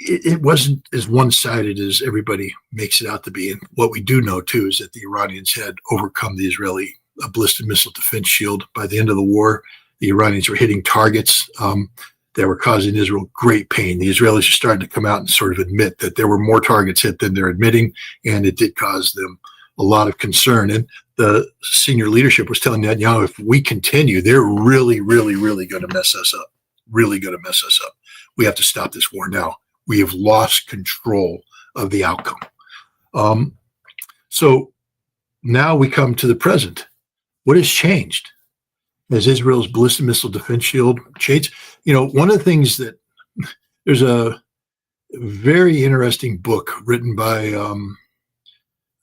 It wasn't as one-sided as everybody makes it out to be. And what we do know, too, is that the Iranians had overcome the Israeli ballistic missile defense shield. By the end of the war, the Iranians were hitting targets that that were causing Israel great pain. The Israelis are starting to come out and sort of admit that there were more targets hit than they're admitting, and it did cause them a lot of concern. And the senior leadership was telling Netanyahu, if we continue, they're really, really, really going to mess us up. Really going to mess us up. We have to stop this war now. We have lost control of the outcome. So now we come to the present. What has changed? Has Israel's ballistic missile defense shield changed? You know, one of the things that there's a very interesting book written by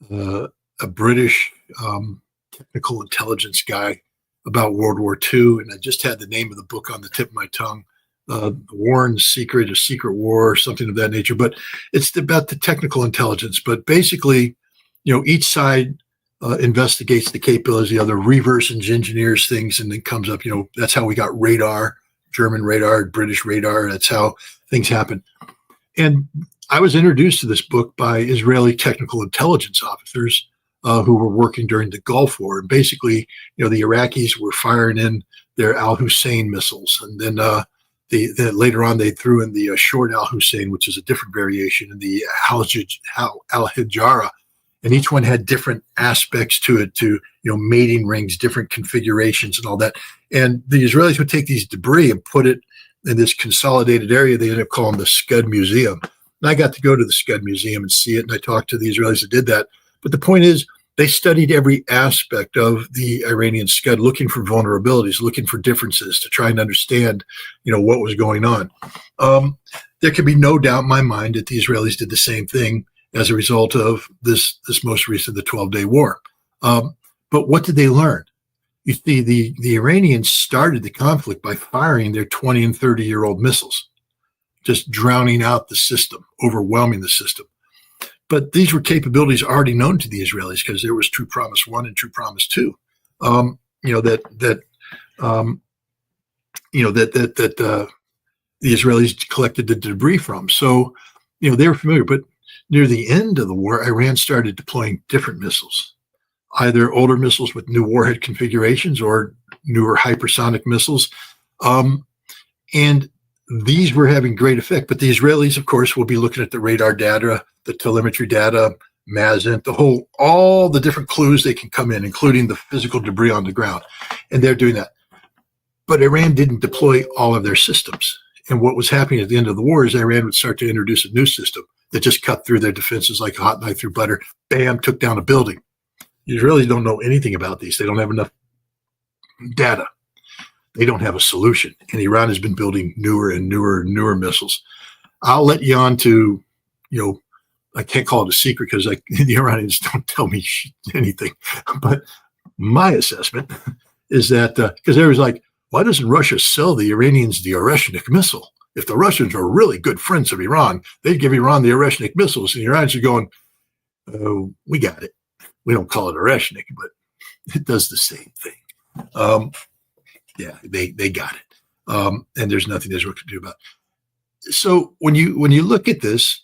a British technical intelligence guy about World War II, and I just had the name of the book on the tip of my tongue. The War and Secret, a Secret War, something of that nature. But it's about the technical intelligence. But basically, you know, each side investigates the capabilities, the other reverse engineers things, and then comes up, you know, that's how we got radar, German radar, British radar. That's how things happen. And I was introduced to this book by Israeli technical intelligence officers who were working during the Gulf War. And basically, you know, the Iraqis were firing in their Al-Hussein missiles. And then later on, they threw in the short Al-Hussein, which is a different variation, and the Al-Hijara. And each one had different aspects to it, to, you know, mating rings, different configurations and all that. And the Israelis would take these debris and put it in this consolidated area they ended up calling the Scud Museum. And I got to go to the Scud Museum and see it, and I talked to the Israelis that did that. But the point is, they studied every aspect of the Iranian Scud, looking for vulnerabilities, looking for differences to try and understand, you know, what was going on. There can be no doubt in my mind that the Israelis did the same thing as a result of this most recent, the 12-day war. But what did they learn? You see, the Iranians started the conflict by firing their 20 and 30-year-old missiles, just drowning out the system, overwhelming the system. But these were capabilities already known to the Israelis because there was True Promise 1 and True Promise 2. You know, the Israelis collected the debris from. So, you know, they were familiar. But near the end of the war, Iran started deploying different missiles, either older missiles with new warhead configurations or newer hypersonic missiles. And these were having great effect. But the Israelis, of course, will be looking at the radar data, the telemetry data, MASENT, all the different clues they can come in, including the physical debris on the ground. And they're doing that. But Iran didn't deploy all of their systems. And what was happening at the end of the war is Iran would start to introduce a new system that just cut through their defenses like a hot knife through butter. Bam, took down a building. The Israelis don't know anything about these. They don't have enough data. They don't have a solution. And Iran has been building newer and newer and newer missiles. I'll let you on to, you know, I can't call it a secret because the Iranians don't tell me anything. But my assessment is that, because they was like, why doesn't Russia sell the Iranians the Oreshnik missile? If the Russians are really good friends of Iran, they'd give Iran the Oreshnik missiles. And the Iranians are going, oh, we got it. We don't call it Oreshnik, but it does the same thing. Yeah, they got it. And there's nothing Israel can do about it. So when you look at this,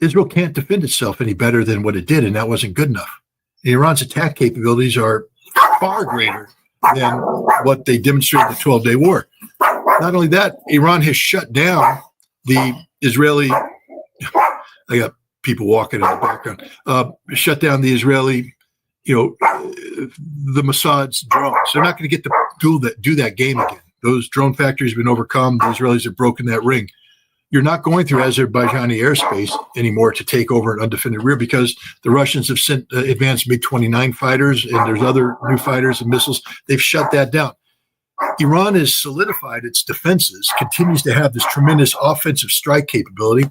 Israel can't defend itself any better than what it did, and that wasn't good enough. Iran's attack capabilities are far greater than what they demonstrated in the 12-day war. Not only that, Iran has shut down the Israeli, I got people walking in the background, shut down the Israeli, you know, the Mossad's drones. They're not going to get to do that game again. Those drone factories have been overcome. The Israelis have broken that ring. You're not going through Azerbaijani airspace anymore to take over an undefended rear because the Russians have sent advanced MiG-29 fighters, and there's other new fighters and missiles. They've shut that down. Iran has solidified its defenses, continues to have this tremendous offensive strike capability,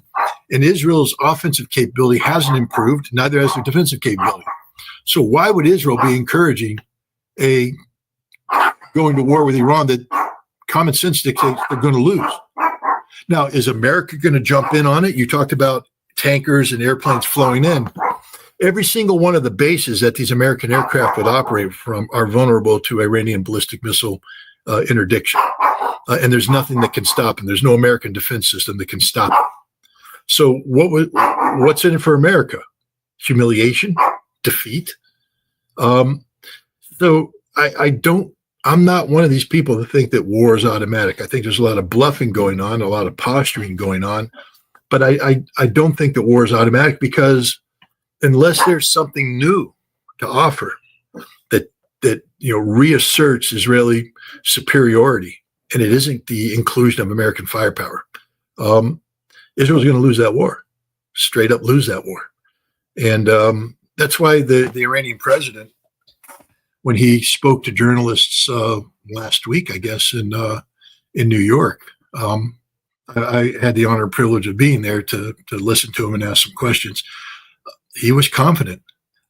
and Israel's offensive capability hasn't improved, neither has their defensive capability. So why would Israel be encouraging going to war with Iran that common sense dictates they're going to lose? Now, is America going to jump in on it? You talked about tankers and airplanes flowing in. Every single one of the bases that these American aircraft would operate from are vulnerable to Iranian ballistic missile interdiction. And there's nothing that can stop them. There's no American defense system that can stop them. So what's in it for America? Humiliation? Defeat? So I don't I'm not one of these people that think that war is automatic. I think there's a lot of bluffing going on, a lot of posturing going on, but I don't think that war is automatic, because unless there's something new to offer that reasserts Israeli superiority, and it isn't the inclusion of American firepower, Israel's going to lose that war, straight up lose that war. And that's why the Iranian president, when he spoke to journalists last week, I guess, in New York, I had the honor and privilege of being there to listen to him and ask some questions. He was confident.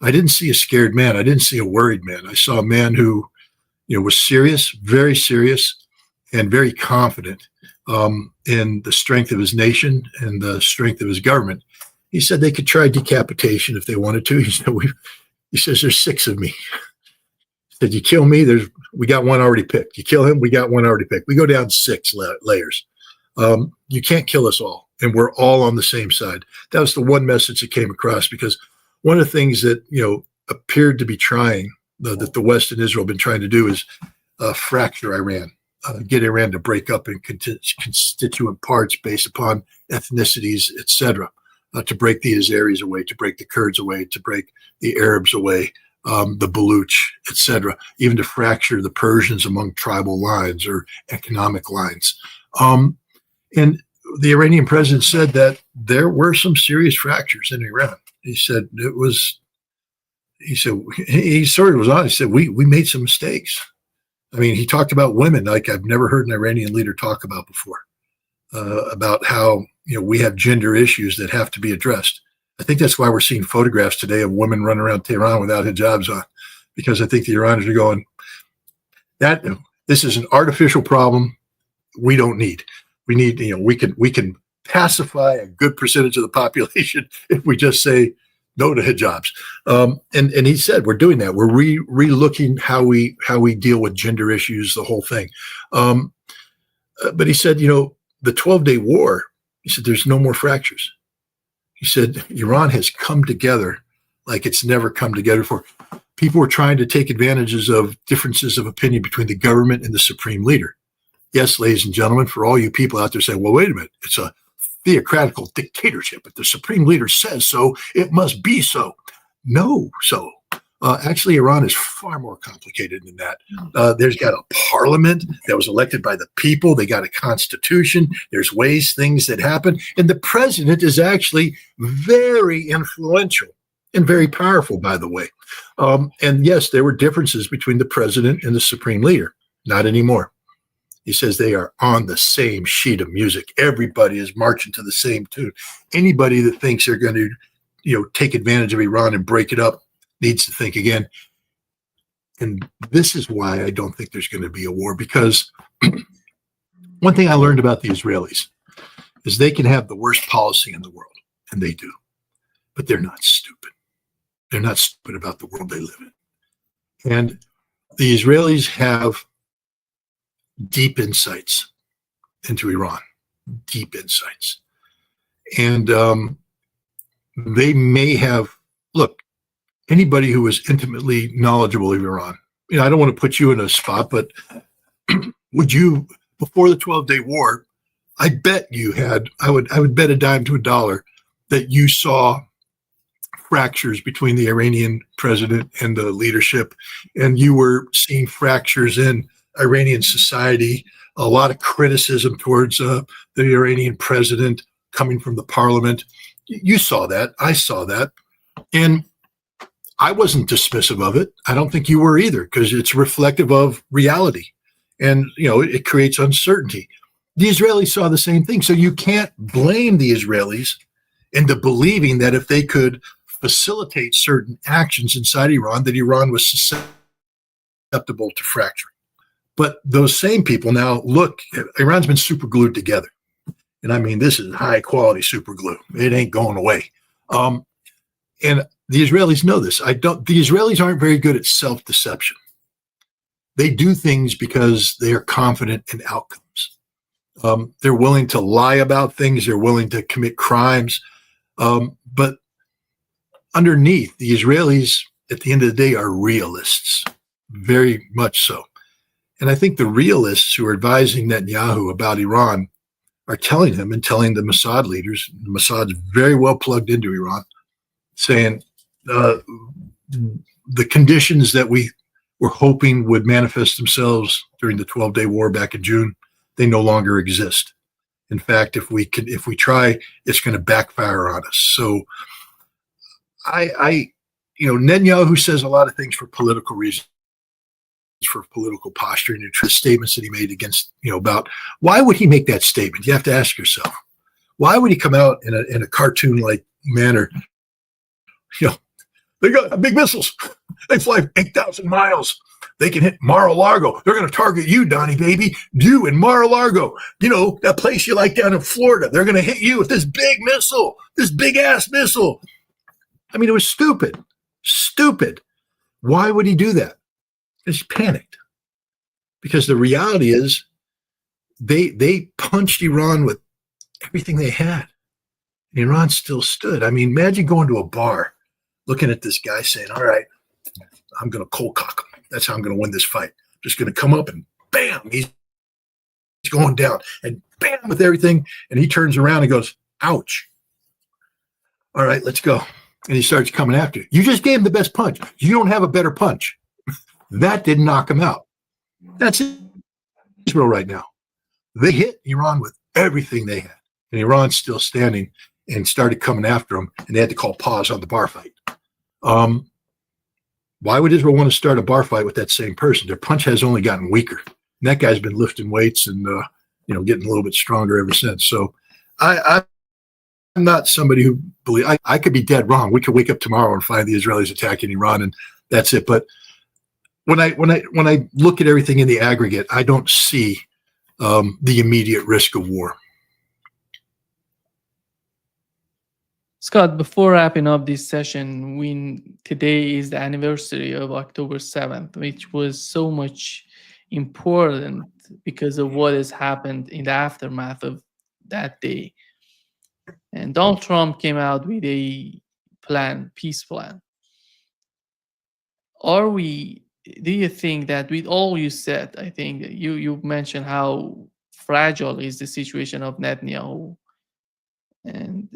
I didn't see a scared man. I didn't see a worried man. I saw a man who, was serious, and very confident in the strength of his nation and the strength of his government. He said they could try decapitation if they wanted to. He says, there's 6 of me. He said, you kill me, we got one already picked. You kill him, we got one already picked. We go down 6 layers. You can't kill us all, and we're all on the same side. That was the one message that came across, because one of the things that appeared to be trying, that the West and Israel have been trying to do, is fracture Iran, get Iran to break up in constituent parts based upon ethnicities, etc., to break the Azeris away, to break the Kurds away, to break the Arabs away, the Baluch, etc., even to fracture the Persians among tribal lines or economic lines. And the Iranian president said that there were some serious fractures in Iran. He said he sort of was honest. He said, we made some mistakes. I mean, he talked about women like I've never heard an Iranian leader talk about before, about how, we have gender issues that have to be addressed. I think that's why we're seeing photographs today of women running around Tehran without hijabs on, because I think the Iranians are going, this is an artificial problem we don't need. We need, we can pacify a good percentage of the population if we just say no to hijabs. And he said, we're doing that. We're re-looking how we deal with gender issues, the whole thing. But he said, the 12-day war, he said, there's no more fractures. He said, Iran has come together like it's never come together before. People were trying to take advantages of differences of opinion between the government and the supreme leader. Yes, ladies and gentlemen, for all you people out there saying, well, wait a minute, it's a theocratical dictatorship. If the supreme leader says so, it must be so. No, so. Actually, Iran is far more complicated than that. There's got a parliament that was elected by the people. They got a constitution. There's things that happen. And the president is actually very influential and very powerful, by the way. And yes, there were differences between the president and the supreme leader. Not anymore. He says they are on the same sheet of music. Everybody is marching to the same tune. Anybody that thinks they're going to, take advantage of Iran and break it up needs to think again. And this is why I don't think there's going to be a war, because one thing I learned about the Israelis is they can have the worst policy in the world, and they do, but they're not stupid. They're not stupid about the world they live in. And the Israelis have deep insights into Iran, deep insights. And they may have, look, anybody who is intimately knowledgeable of Iran, I don't want to put you in a spot, but would you, before the 12-day war, I bet you had, I would bet a dime to a dollar that you saw fractures between the Iranian president and the leadership, and you were seeing fractures in Iranian society, a lot of criticism towards the Iranian president coming from the parliament. You saw that. I saw that. And I wasn't dismissive of it. I don't think you were either, because it's reflective of reality. And, it creates uncertainty. The Israelis saw the same thing. So you can't blame the Israelis into believing that if they could facilitate certain actions inside Iran, that Iran was susceptible to fracturing. But those same people now, look, Iran's been super glued together. And I mean, this is high quality super glue. It ain't going away. And the Israelis know this. The Israelis aren't very good at self-deception. They do things because they are confident in outcomes. They're willing to lie about things. They're willing to commit crimes. But underneath, the Israelis, at the end of the day, are realists, very much so. And I think the realists who are advising Netanyahu about Iran are telling him and telling the Mossad leaders, the Mossad's very well plugged into Iran, saying the conditions that we were hoping would manifest themselves during the 12-day war back in June, they no longer exist. In fact, if we try, it's going to backfire on us. So Netanyahu says a lot of things for political reasons, for political posturing, and the statements that he made against, about why would he make that statement? You have to ask yourself, why would he come out in a cartoon-like manner? They got big missiles. They fly 8,000 miles. They can hit Mar-a-Lago. They're going to target you, Donnie, baby. You in Mar-a-Lago. That place you like down in Florida. They're going to hit you with this big missile, this big-ass missile. I mean, it was stupid. Stupid. Why would he do that? He's panicked. Because the reality is they punched Iran with everything they had. And Iran still stood. I mean, imagine going to a bar, looking at this guy saying, all right, I'm going to cold cock him. That's how I'm going to win this fight. Just going to come up and bam, he's going down. And bam, with everything. And he turns around and goes, ouch. All right, let's go. And he starts coming after you. You just gave him the best punch. You don't have a better punch. That didn't knock him out. That's Israel right now. They hit Iran with everything they had. And Iran's still standing and started coming after them. And they had to call pause on the bar fight. Why would Israel want to start a bar fight with that same person? Their punch has only gotten weaker. And that guy's been lifting weights and getting a little bit stronger ever since. So I'm not somebody who believes I could be dead wrong. We could wake up tomorrow and find the Israelis attacking Iran, and that's it. But when I look at everything in the aggregate, I don't see the immediate risk of war. Scott, before wrapping up this session, today is the anniversary of October 7th, which was so much important because of what has happened in the aftermath of that day. And Donald Trump came out with a peace plan. Do you think that with all you said, I think you mentioned how fragile is the situation of Netanyahu, and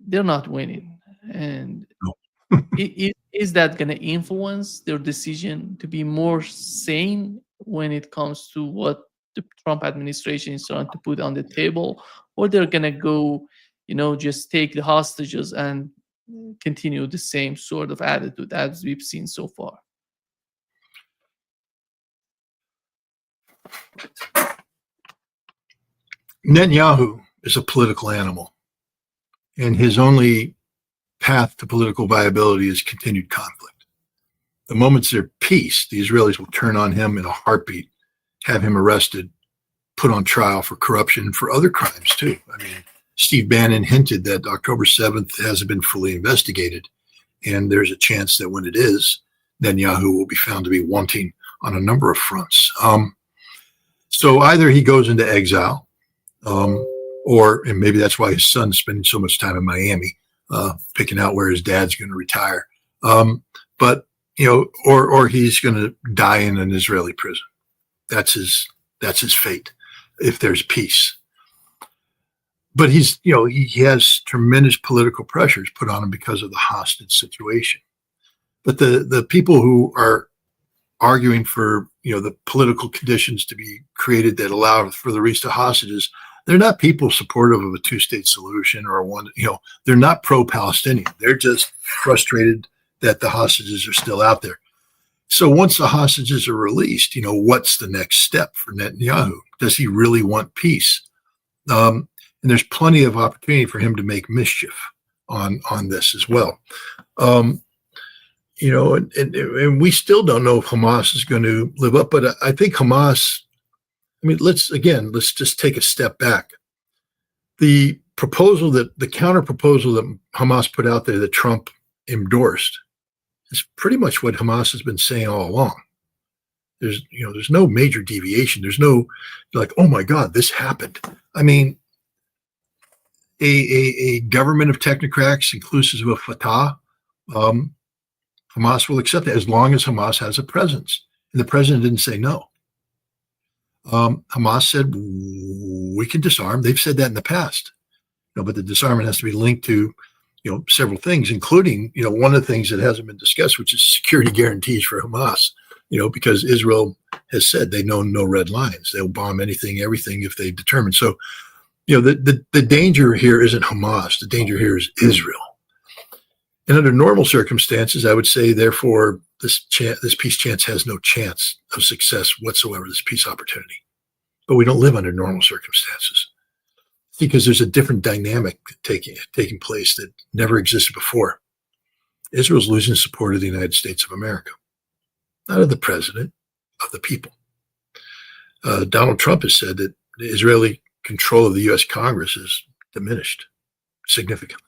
they're not winning. And is that going to influence their decision to be more sane when it comes to what the Trump administration is trying to put on the table? Or they're going to go, just take the hostages and continue the same sort of attitude as we've seen so far? Netanyahu is a political animal. And his only path to political viability is continued conflict. The moment there's peace, the Israelis will turn on him in a heartbeat, have him arrested, put on trial for corruption and for other crimes too. I mean, Steve Bannon hinted that October 7th hasn't been fully investigated. And there's a chance that when it is, Netanyahu will be found to be wanting on a number of fronts. So either he goes into exile, and maybe that's why his son's spending so much time in Miami, picking out where his dad's going to retire. Or he's going to die in an Israeli prison. That's his fate if there's peace. But he has tremendous political pressures put on him because of the hostage situation. But the people who are arguing for the political conditions to be created that allow for the release of hostages, they're not people supportive of a two-state solution or one. They're not pro-Palestinian. They're just frustrated that the hostages are still out there. So once the hostages are released, what's the next step for Netanyahu? Does he really want peace? And there's plenty of opportunity for him to make mischief on this as well. And we still don't know if Hamas is going to live up, but I think Hamas, let's just take a step back. The counter proposal that Hamas put out there that Trump endorsed is pretty much what Hamas has been saying all along. There's no major deviation. There's no oh my God, this happened. A government of technocrats, inclusive of Fatah, Hamas will accept it as long as Hamas has a presence. And the president didn't say no. Hamas said, we can disarm. They've said that in the past, but the disarmament has to be linked to, several things, including, one of the things that hasn't been discussed, which is security guarantees for Hamas, because Israel has said they know no red lines. They'll bomb anything, everything if they determine. So, the danger here isn't Hamas. The danger here is Israel. And under normal circumstances, I would say, therefore, this peace chance has no chance of success whatsoever, this peace opportunity. But we don't live under normal circumstances because there's a different dynamic taking place that never existed before. Israel's losing support of the United States of America, not of the president, of the people. Donald Trump has said that the Israeli control of the U.S. Congress is diminished significantly.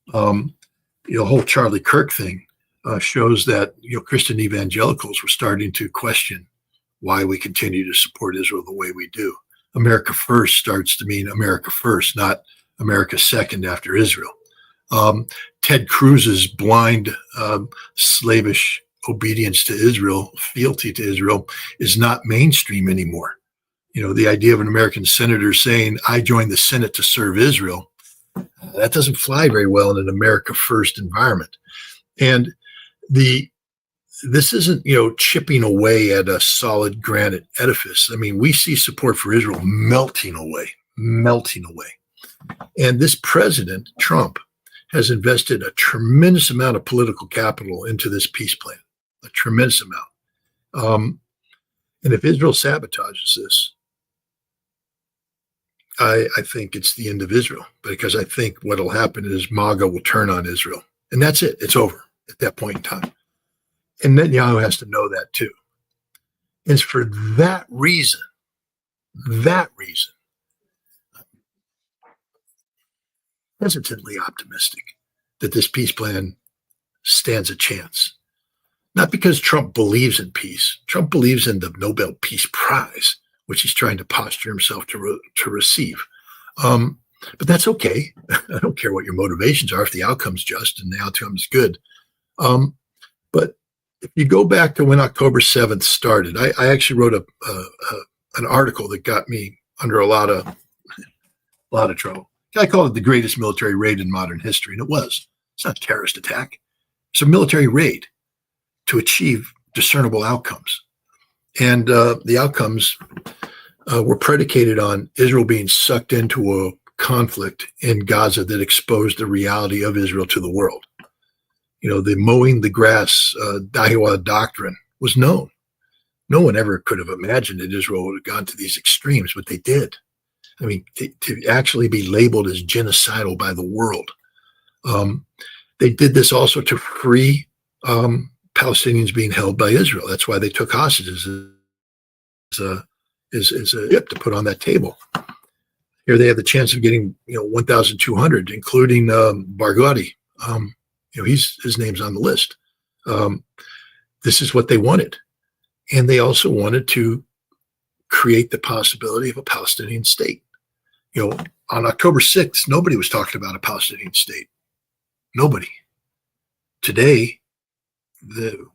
The whole Charlie Kirk thing shows that Christian evangelicals were starting to question why we continue to support Israel the way we do. America first starts to mean America first, not America second after Israel. Ted Cruz's blind, slavish obedience to Israel, fealty to Israel, is not mainstream anymore. The idea of an American senator saying, I joined the Senate to serve Israel, that doesn't fly very well in an America first environment. And this isn't, chipping away at a solid granite edifice. I mean, we see support for Israel melting away. And this president, Trump, has invested a tremendous amount of political capital into this peace plan, a tremendous amount. And if Israel sabotages this, I think it's the end of Israel, because I think what will happen is MAGA will turn on Israel. And that's it. It's over at that point in time. And Netanyahu has to know that too. It's for that reason, hesitantly optimistic that this peace plan stands a chance. Not because Trump believes in peace. Trump believes in the Nobel Peace Prize, which he's trying to posture himself to receive. But that's okay. I don't care what your motivations are if the outcome's just and the outcome's good. But if you go back to when October 7th started, I actually wrote an article that got me under a lot of trouble. I called it the greatest military raid in modern history, and it was. It's not a terrorist attack. It's a military raid to achieve discernible outcomes. And the outcomes were predicated on Israel being sucked into a conflict in Gaza that exposed the reality of Israel to the world. The mowing the grass Dahiwa doctrine was known. No one ever could have imagined that Israel would have gone to these extremes, but they did. I mean, to actually be labeled as genocidal by the world. They did this also to free Palestinians being held by Israel. That's why they took hostages as a to put on that table. Here they have the chance of getting 1,200, including Barghouti. His name's on the list. This is what they wanted, and they also wanted to create the possibility of a Palestinian state. On October 6th, nobody was talking about a Palestinian state. Nobody. Today,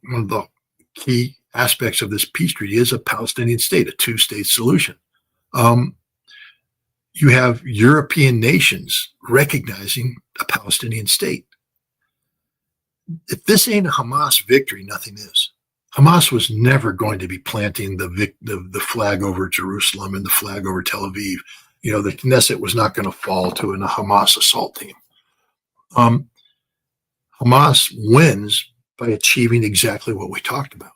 one of the key aspects of this peace treaty is a Palestinian state, a two-state solution. You have European nations recognizing a Palestinian state. If this ain't a Hamas victory, nothing is. Hamas was never going to be planting the flag over Jerusalem and the flag over Tel Aviv. The Knesset was not going to fall to a Hamas assault team. Hamas wins by achieving exactly what we talked about,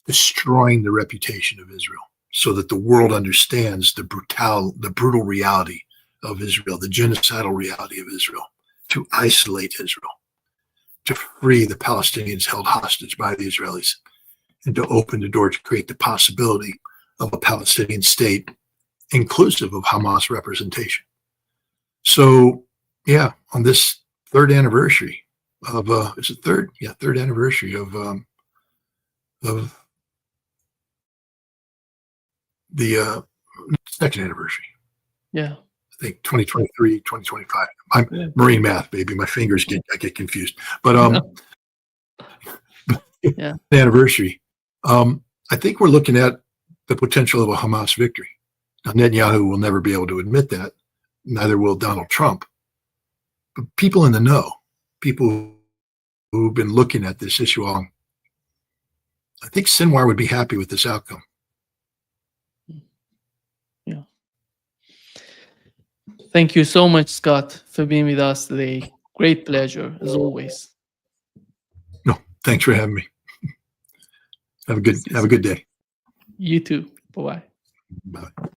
destroying the reputation of Israel so that the world understands the brutal reality of Israel, the genocidal reality of Israel, to isolate Israel, to free the Palestinians held hostage by the Israelis, and to open the door to create the possibility of a Palestinian state inclusive of Hamas representation. So, on this third anniversary of, is it third? Yeah, third anniversary of the second anniversary. Yeah. I think 2023, 2025. I'm marine math, baby. My fingers I get confused. But Yeah. the anniversary. I think we're looking at the potential of a Hamas victory. Now, Netanyahu will never be able to admit that. Neither will Donald Trump. But people in the know, people who've been looking at this issue all, I think Sinwar would be happy with this outcome. Yeah. Thank you so much, Scott, for being with us today. Great pleasure, as always. No, thanks for having me. Have a good day. You too. Bye-bye. Bye.